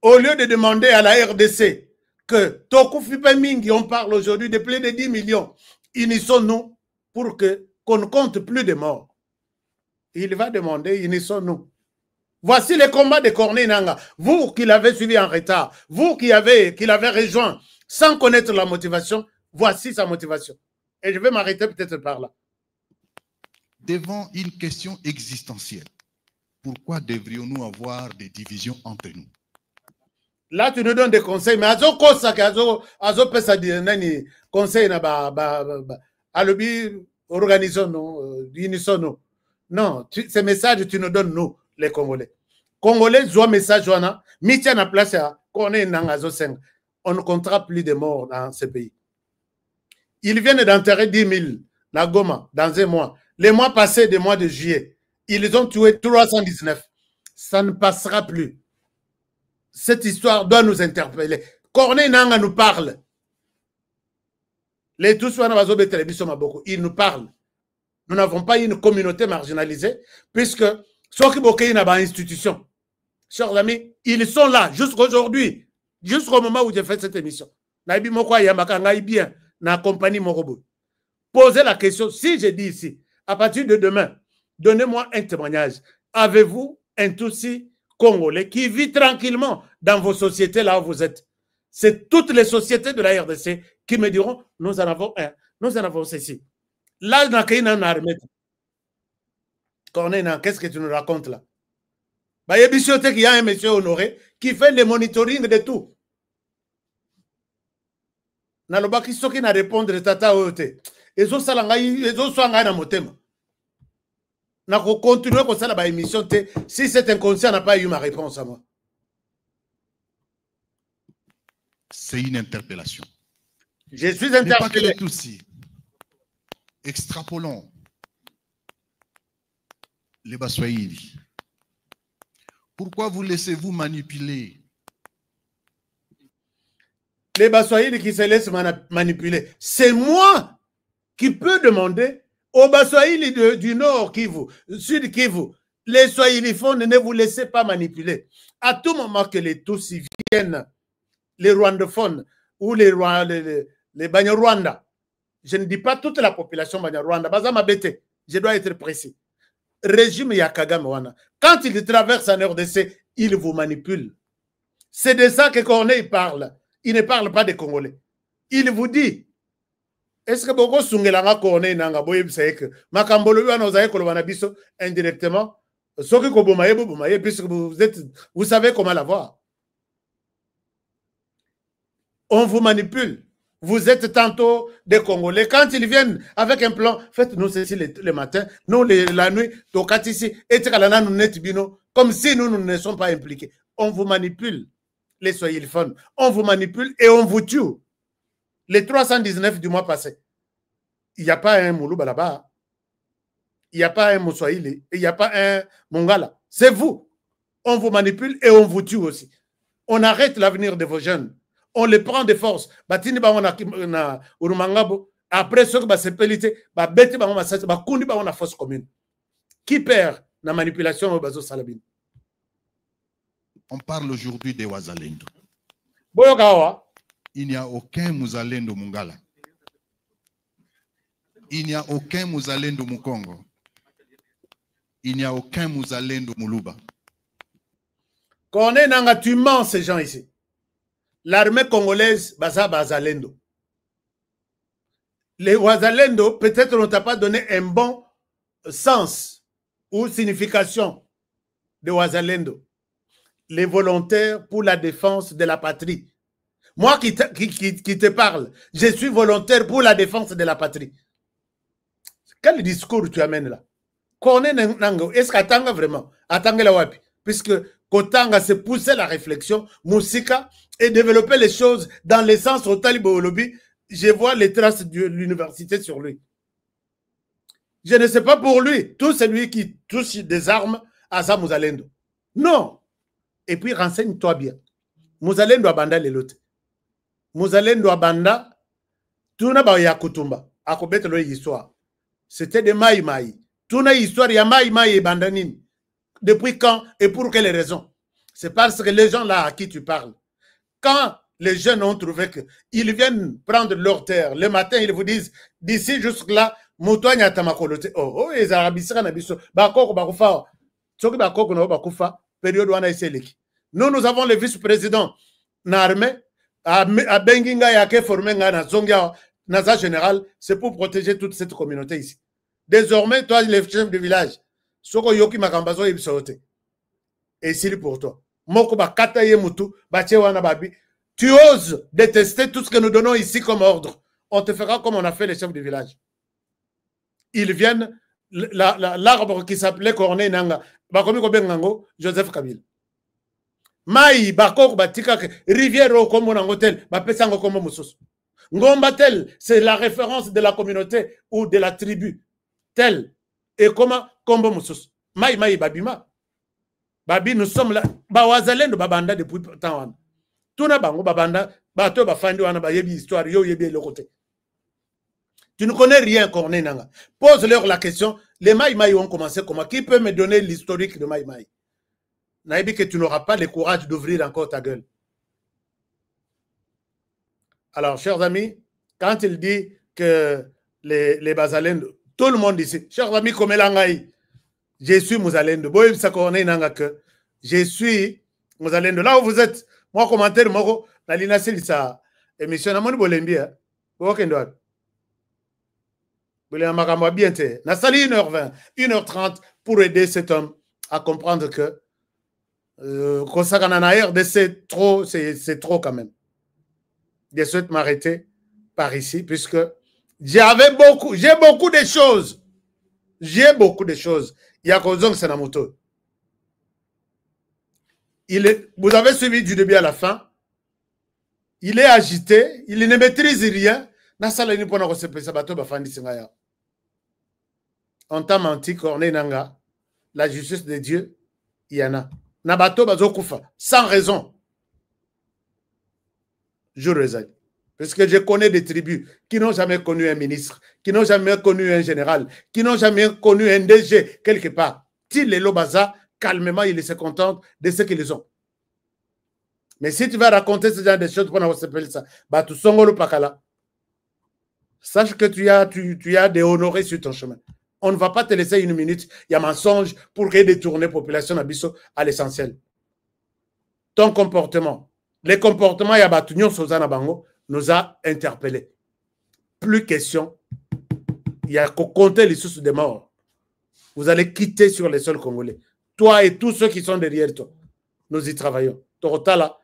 Au lieu de demander à la RDC que Tokufi Mingi, on parle aujourd'hui de plus de 10 millions, unissons-nous pour qu'on ne compte plus de morts. Il va demander, unissons-nous. Voici les combats de Corneille Nangaa. Vous qui l'avez suivi en retard, vous qui l'avez rejoint sans connaître la motivation, voici sa motivation. Et je vais m'arrêter peut-être par là. Devant une question existentielle, pourquoi devrions-nous avoir des divisions entre nous? Là, tu nous donnes des conseils, mais azo pesa di conseil na alobi organisons-nous, unissons-nous. Non, ces messages tu nous donnes nous les Congolais. Congolais joue message wana, mitia na place à Corneille Nangaa zo senga. On ne comptera plus de morts dans ce pays. Ils viennent d'enterrer 10 000 la Goma dans un mois. Les mois passés, des mois de juillet, ils ont tué 319. Ça ne passera plus. Cette histoire doit nous interpeller. Corneille Nangaa nous parle. Les tous, ils nous parlent. Nous n'avons pas une communauté marginalisée, puisque ceux qui ont une institution, chers amis, ils sont là jusqu'aujourd'hui, jusqu'au moment où j'ai fait cette émission. Posez la question, si je dis ici, à partir de demain, donnez-moi un témoignage. Avez-vous un Tutsi congolais qui vit tranquillement dans vos sociétés là où vous êtes? C'est toutes les sociétés de la RDC qui me diront, nous en avons un, nous en avons ceci. Là, il y a une armée. Qu'est-ce que tu nous racontes là? Il y a un monsieur Honoré qui fait le monitoring de tout. Nalobaki soki na répondre tata oyote. Ezo salanga ezo swanga na motema. Na ko continuer comme ça la émission te si cet inconscient n'a pas eu ma réponse à moi. C'est une interpellation. Je suis interpellé. Aussi. Extrapolons les Baswahili. Pourquoi vous laissez-vous manipuler? Les Baswahili qui se laissent manipuler. C'est moi qui peux demander aux Baswahili du Nord Kivu, Sud Kivu, les Swahiliphones, ne vous laissez pas manipuler. À tout moment que les Tutsis viennent, les Rwandophones ou les Banyarwanda, je ne dis pas toute la population Banyarwanda, je dois être précis. Régime Yakagame, quand il traverse en RDC, il vous manipule. C'est de ça que Corneille parle. Il ne parle pas des Congolais. Il vous dit, est-ce que beaucoup Sungelanga Corneille Nangaa boye que Makambolo wana ozaye kolobana biso indirectement, soki ko bomaye puisque vous savez comment l'avoir. On vous manipule. vous êtes tantôt des Congolais. Quand ils viennent avec un plan, faites-nous ceci le matin, nous la nuit, ici, et comme si nous ne sommes pas impliqués. On vous manipule, les soyilphones. On vous manipule et on vous tue. Les 319 du mois passé, il n'y a pas un Moulouba là-bas. Il n'y a pas un Moussoaïli. Il n'y a pas un Mongala. C'est vous. On vous manipule et on vous tue aussi. On arrête l'avenir de vos jeunes. On les prend de force. Après, ce que c'est pelité, on a force commune. Qui perd la manipulation au bazo Salabine? On parle aujourd'hui des Wazalendo. Il n'y a aucun Mouzalendo Mungala. Il n'y a aucun Mouzalendo Mukongo. Il n'y a aucun Mouzalendo Muluba. Quand on est dans tu mens ces gens ici. L'armée congolaise, Baza Bazalendo. Les Wazalendo, peut-être on ne t'a pas donné un bon sens ou signification de Wazalendo. Les volontaires pour la défense de la patrie. Moi qui te parle, je suis volontaire pour la défense de la patrie. Quel discours tu amènes là? Est-ce qu'Atanga vraiment? Atanga la wapi? Puisque Kotanga se poussait la réflexion, Moussika, et développer les choses dans le sens au Talibo Lobby. Je vois les traces de l'université sur lui. Je ne sais pas pour lui, tout celui qui touche des armes à ça Mouzalendo. Non. Et puis renseigne-toi bien. Mouzalendo abanda les lots. Mouzalendo abanda, tout n'a pas yakutumba. Akobet lo histoire. C'était des maï-maï. Tout n'a histoire, il y a maï-maï et bandanine. Depuis quand et pour quelles raisons? C'est parce que les gens là à qui tu parles, quand les jeunes ont trouvé qu'ils viennent prendre leur terre, le matin, ils vous disent, d'ici jusque-là, Moutouane a tamakolote. Oh, les arabisans n'abisso. Bakoko bakufa. Tsoki bakoko na bakufa. Période où on a essayé. Nous avons le vice-président Narme à Benginga Yake formé na Zongia Naza général, c'est pour protéger toute cette communauté ici. Désormais, toi, le chef de village, Soko Yoki Makambazo Ibsote. Et c'est pour toi. Moko Bakata Yemutu, Bachewana Babi. Tu oses détester tout ce que nous donnons ici comme ordre. On te fera comme on a fait les chefs de village. Ils viennent, l'arbre qui s'appelait Corneille Nanga, Bakomi Kobengango, Joseph Kabila. Maï, Bakok, Batika, Rivière comme mon hôtel, Bapesango comme Moussos. Ngombatel, c'est la référence de la communauté ou de la tribu. Tel. Et comment Kombo Moussos. Maï, Maï, Babima. Babi, nous sommes là. Bawazalendo Babanda depuis tant. Tuna Bango Babanda, Bato Bafandi, Wana Bayebi, histoire, Yo Yebi, le côté. Tu ne connais rien, Corneille Nanga. Pose-leur la question. Les Maï-Maï ont commencé comment? Qui peut me donner l'historique de Maï-Maï? Naïbi que tu n'auras pas le courage d'ouvrir encore ta gueule. Alors, chers amis, quand il dit que les Bazalendo, tout le monde ici, chers amis, comme Elangaï, je suis Mouzalendo. Boy, ça Corneille Nanga que je suis Mouzalendo. Là où vous êtes, moi, commentaire, moi, la Lina Silisa, émission, na moni bolembi, hein. Okendo. Vous l'avez bien fait. N'a sali 1h20, 1h30 pour aider cet homme à comprendre que c'est trop quand même. Je souhaite m'arrêter par ici puisque j'ai beaucoup de choses. J'ai beaucoup de choses. Il y a Kozong Senamoto. Vous avez suivi du début à la fin. Il est agité. Il ne maîtrise rien. On t'a menti, Corneille Nanga. La justice de Dieu, il y en a. Nabato Bazokufa, sans raison. Je réserve. Parce que je connais des tribus qui n'ont jamais connu un ministre, qui n'ont jamais connu un général, qui n'ont jamais connu un DG quelque part. S'ils les Lobaza, calmement, ils se contentent de ce qu'ils ont. Mais si tu vas raconter ce genre de choses, pour s'appeler ça, bah tu songolo pakala. Sache que tu as des honorés sur ton chemin. On ne va pas te laisser une minute. Il y a mensonge pour détourner la population à l'essentiel. Ton comportement, les comportements Yabatunion Sozana Bango nous a interpellés. Plus question. Il y a qu'à compter les sources des morts. Vous allez quitter sur les sols congolais. Toi et tous ceux qui sont derrière toi. Nous y travaillons. Torotala,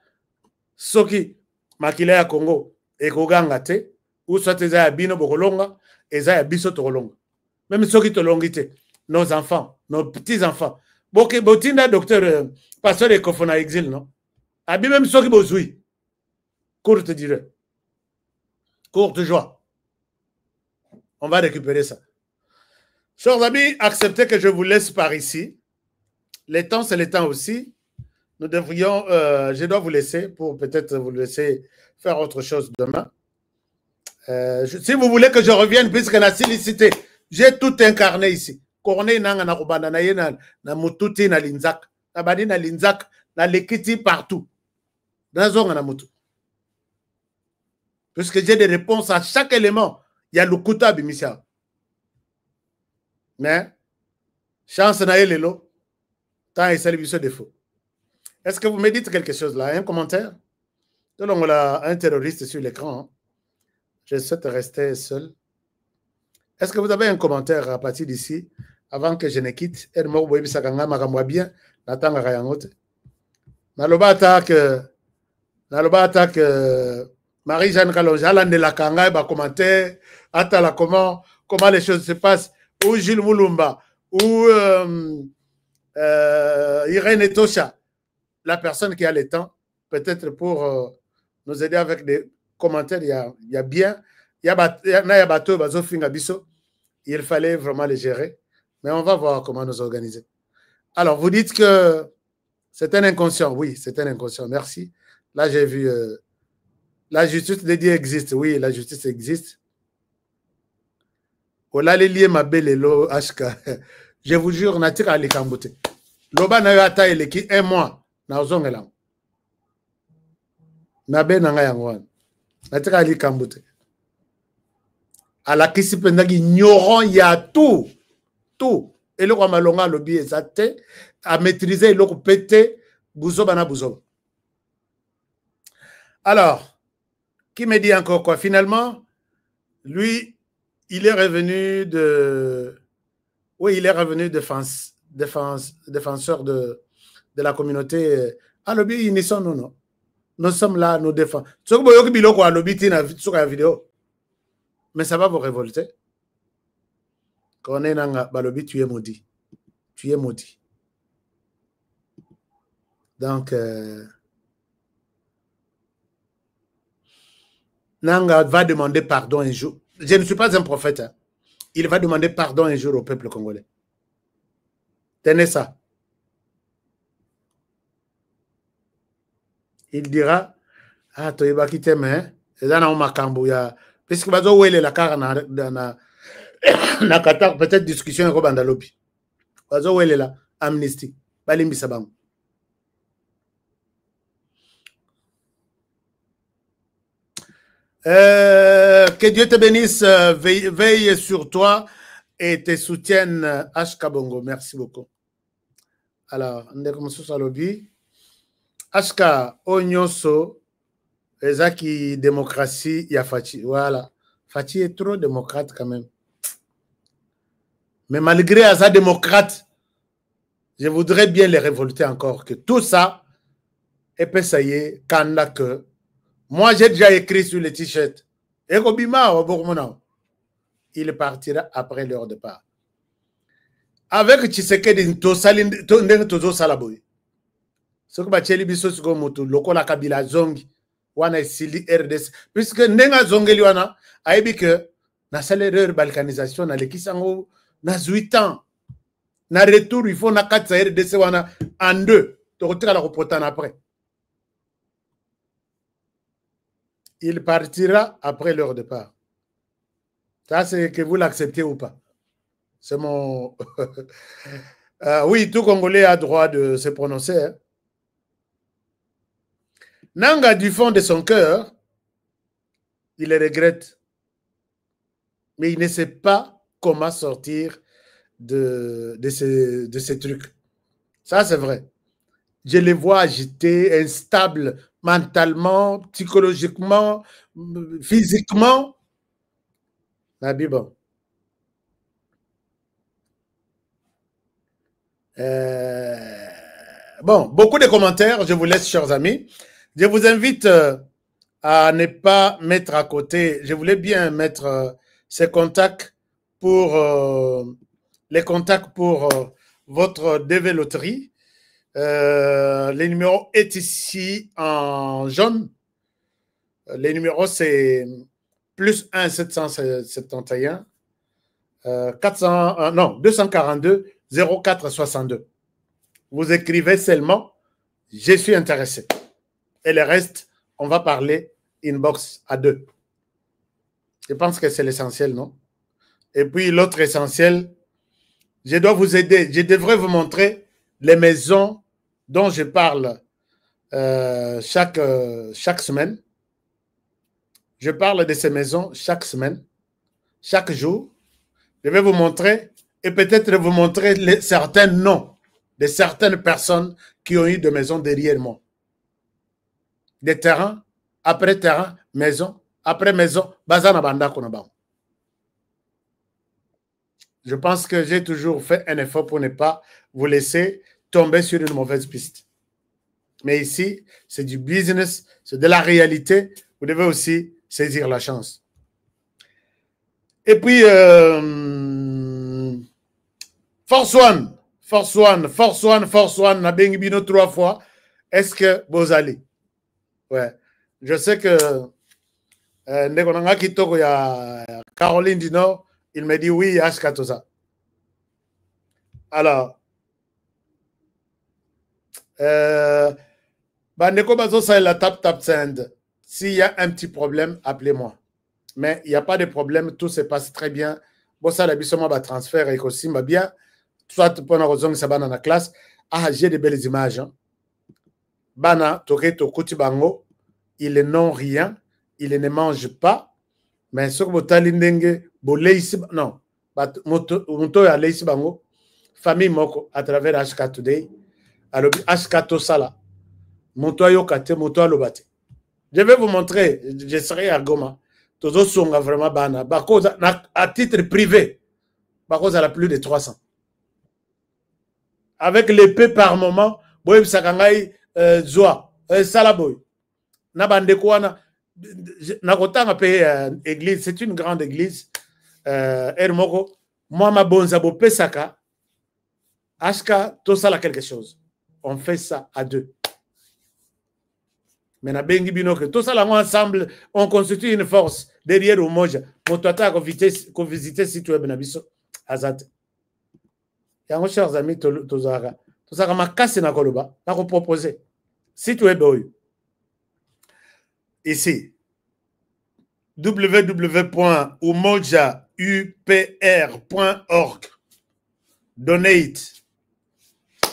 Soki, Makilea Congo, ekoganga te ou soit eza ya bino bokolonga eza ya biso tokolonga même soki tolongi te nos enfants nos petits enfants botinda docteur pasteur Ekofo na exil non abi même soki bozwi courte durée courte joie on va récupérer ça. Chers amis, acceptez que je vous laisse par ici. Les temps, c'est le temps aussi. Nous devrions, je dois vous laisser pour peut-être vous laisser faire autre chose demain. Si vous voulez que je revienne, puisque la silicité, j'ai tout incarné ici. Corneille nanga na kubanda na yena na mututi na linzak, na badi na linzak, na lekiti partout. Dans zonga na mutu. Puisque j'ai des réponses à chaque élément. Il y a le kuta bimisia. Mais, chance na yelelo, tant et service défaut. Est-ce que vous me dites quelque chose là? Un commentaire? On a un terroriste sur l'écran. Hein? Je souhaite rester seul. Est-ce que vous avez un commentaire à partir d'ici avant que je ne quitte? Naloba attaque Marie-Jeanne Kalonja, la Kanga, va commenter, attala comment les choses se passent, ou Gilles Moulumba, ou Irène Tosha, la personne qui a le temps, peut-être pour nous aider avec des commentaires, il y a bien, il fallait vraiment les gérer, mais on va voir comment nous organiser. Alors, vous dites que c'est un inconscient, oui, c'est un inconscient, merci. Là, j'ai vu... la justice de Dieu existe. Oui, la justice existe. Je vous jure, Natika Ali Kambote. Loba na yata eleki 1 mois. Na ozongela. Nabe nanga yangwan. Natika Ali Kambote. Ala kisi pendagi ignorant ya tout. Tout. Et le malonga lobi ezate à maîtriser le pété bouzoba na bouzoba. Alors, qui me dit encore quoi? Finalement, lui, il est revenu de... Oui, il est revenu défenseur de la communauté. Ah, lobby, ils sont non. Nous sommes là, nous défendons. Mais ça va vous révolter. Quand on est dans le lobby, tu es maudit. Tu es maudit. Donc... Nanga va demander pardon un jour. Je ne suis pas un prophète. Hein. Il va demander pardon un jour au peuple congolais. Tenez ça. Il dira, ah, tu es pas quitté, mais puisque bazo wele la cara na Qatar, peut-être discussion en Robandalopi. Bazo wele la amnistie. Balimbi sabang. Que Dieu te bénisse, veille sur toi et te soutienne, H. Bongo. Merci beaucoup. Alors, on est comme ça, lobby. H. Onyoso, Ezaki, démocratie, il y a Fati. Voilà. Fati est trop démocrate quand même. Mais malgré sa démocrate, je voudrais bien les révolter encore. Que tout ça, et puis ça y est, Kanda que. Moi, j'ai déjà écrit sur le t-shirt. Il partira après leur départ. Avec Tshisekedi, Tozo Salaboy. Ce que Bacheli Bisso Sugomoto, Lokola Kabila Zongi, Wana Sili RDC. Puisque Nenga Zongeli Wana, a dit que na l'erreur balkanisation, na l'Ekisango, na 8 ans. Na retour, il faut na 4 RDC Wana en 2. Tu retires la reportant après. Il partira après leur départ. Ça, c'est que vous l'acceptez ou pas. C'est mon... oui, tout Congolais a droit de se prononcer. Hein. Nanga, du fond de son cœur, il le regrette. Mais il ne sait pas comment sortir de ces trucs. Ça, c'est vrai. Je les vois agités, instables, mentalement, psychologiquement, physiquement. Bon. Bon, beaucoup de commentaires. Je vous laisse, chers amis. Je vous invite à ne pas mettre à côté. Je voulais bien mettre ces contacts pour les contacts pour votre DV Loterie. Le numéro est ici en jaune. Les numéros, c'est plus 1 771 242 04 62. Vous écrivez seulement « Je suis intéressé ». Et le reste, on va parler inbox à 2. Je pense que c'est l'essentiel, non? Et puis l'autre essentiel, je dois vous aider. Je devrais vous montrer les maisons dont je parle chaque semaine. Je parle de ces maisons chaque semaine, chaque jour. Je vais vous montrer et peut-être vous montrer certains noms de certaines personnes qui ont eu des maisons derrière moi. Des terrains, après terrain, maison, après maison, bazana banda konaba. Je pense que j'ai toujours fait un effort pour ne pas vous laisser tomber sur une mauvaise piste. Mais ici, c'est du business, c'est de la réalité. Vous devez aussi saisir la chance. Et puis, Force One, na bengi bino 3 fois. Est-ce que vous allez? Ouais. Je sais que Ndekonanga Kitoko ya Caroline du Nord, il me dit oui, Ashka tout ça. Alors, Ndeko Bazo, ça la tap send. S'il y a un petit problème, appelez-moi. Mais il n'y a pas de problème, tout se passe très bien. Bon, ça, la bisoma va transfert et aussi, va bien. Soit pour la raison que ça va dans la classe. Ah, j'ai de belles images. Hein. Bana, toke to kuti bango, ils n'ont rien, ils ne mangent pas. Mais ce que vous avez dit, non, moto ya leisi bango, famille moko à travers HK Today, alors HK Tosala, moto yokate, moto alobate. Je vais vous montrer, je serai à Goma. Tous autres sont vraiment bana. À titre privé, Bakos a plus de 300. Avec l'épée par moment, Boy Sakangai, Zoa, Salaboy. Nabande Kouana, Nakotanga paye église, c'est une grande église. Ermoko, moi ma bonzabo Pesaka, Ashka, tout ça là quelque chose. On fait ça à 2. Mais na bengi binoke tout ça là ensemble on constitue une force derrière au moja motata ko visiter site web na biso azat yango chers amis tozaka makasi na koloba na ko proposer site web oyo ici www.umojaupr.org donate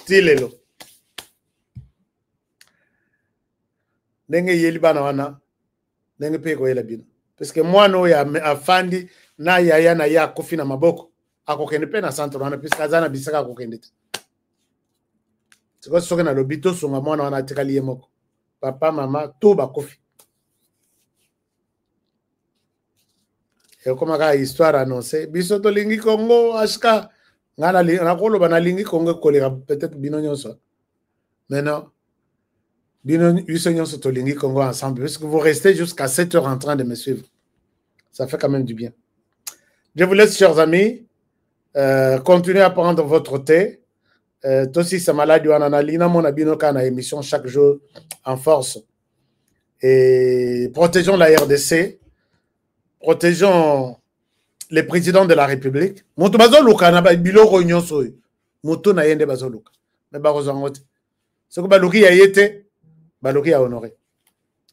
tilelo Nenge yeli bana wana nenge pe ko yela bino parce que moi no ya afandi na ya na ya kofi na maboko akokende pe na centre wana parce que azana bisaka akokende c'est quoi soke na lobito songa mwana wana atikali ye moko papa mama to ba kofi et comme ka histoire annoncée biso to lingi Congo ashka ngana na koloba na lingi Congo kolera peut-être bino nyonso mais non Congo ensemble, parce que vous restez jusqu'à 7 heures en train de me suivre. Ça fait quand même du bien. Je vous laisse, chers amis. Continuez à prendre votre thé. Aussi, c'est malade. On a une émission chaque jour en force. Et protégeons la RDC. Protégeons les présidents de la République. Moto bazoluka na bilo réunion soy. Moto na yende bazoluka. Mais bazongote. Ce que baluki a été Balogi a honoré.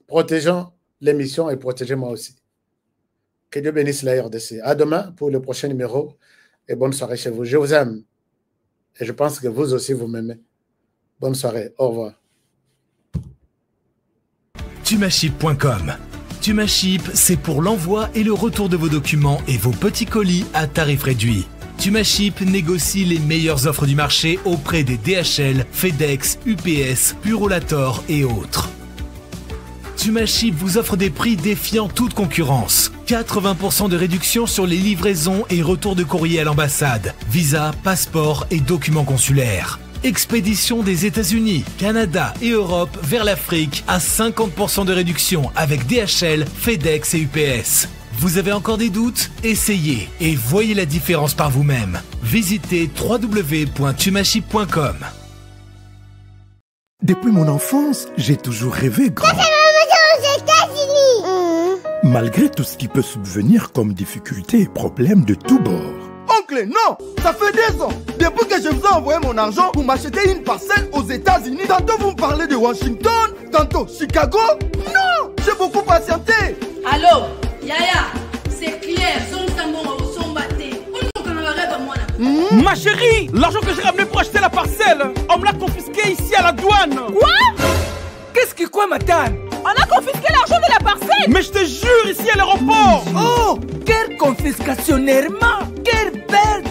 Protégeons l'émission et protégez-moi aussi. Que Dieu bénisse la RDC. À demain pour le prochain numéro et bonne soirée chez vous. Je vous aime et je pense que vous aussi vous m'aimez. Bonne soirée. Au revoir. Tumaship.com. Tumaship, c'est pour l'envoi et le retour de vos documents et vos petits colis à tarif réduit. Tumaship négocie les meilleures offres du marché auprès des DHL, FedEx, UPS, Purolator et autres. Tumaship vous offre des prix défiant toute concurrence. 80% de réduction sur les livraisons et retours de courrier à l'ambassade, visa, passeport et documents consulaires. Expédition des États-Unis, Canada et Europe vers l'Afrique à 50% de réduction avec DHL, FedEx et UPS. Vous avez encore des doutes? Essayez et voyez la différence par vous-même. Visitez www.tumaship.com. Depuis mon enfance, j'ai toujours rêvé grand. Malgré tout ce qui peut subvenir comme difficultés et problèmes de tous bords. Oncle, non! Ça fait 2 ans. Depuis que je vous ai envoyé mon argent, vous m'achetez une parcelle aux États-Unis. Tantôt vous me parlez de Washington, tantôt Chicago. Non! J'ai beaucoup patienté. Allô, Yaya, c'est clair, Ma chérie, l'argent que j'ai ramené pour acheter la parcelle, on me l'a confisqué ici à la douane. Quoi? Qu'est-ce que quoi, madame? On a confisqué l'argent de la parcelle. Mais je te jure, ici à l'aéroport. Oh, quelle confiscationnairement, quelle perte.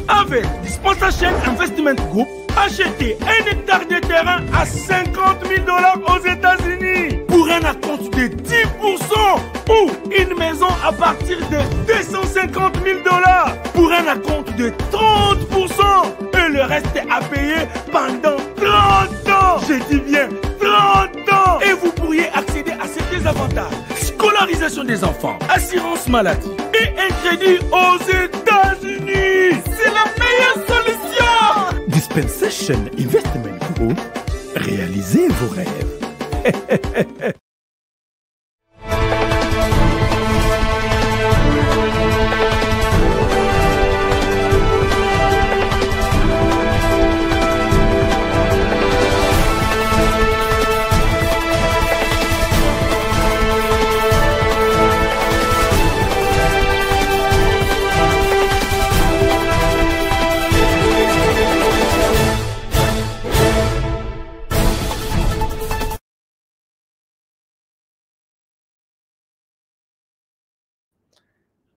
Avec Dispensation Investment Group, achetez 1 hectare de terrain à 50 000 $ aux États-Unis pour un acompte de 10% ou une maison à partir de 250 000 $ pour un acompte de 30% et le reste à payer pendant 30 ans. Je dis bien 30 ans. Et vous pourriez accéder à ces avantages: scolarisation des enfants, assurance maladie et un crédit aux États-Unis. C'est la meilleure solution. Dispensation Investment Group, réalisez vos rêves.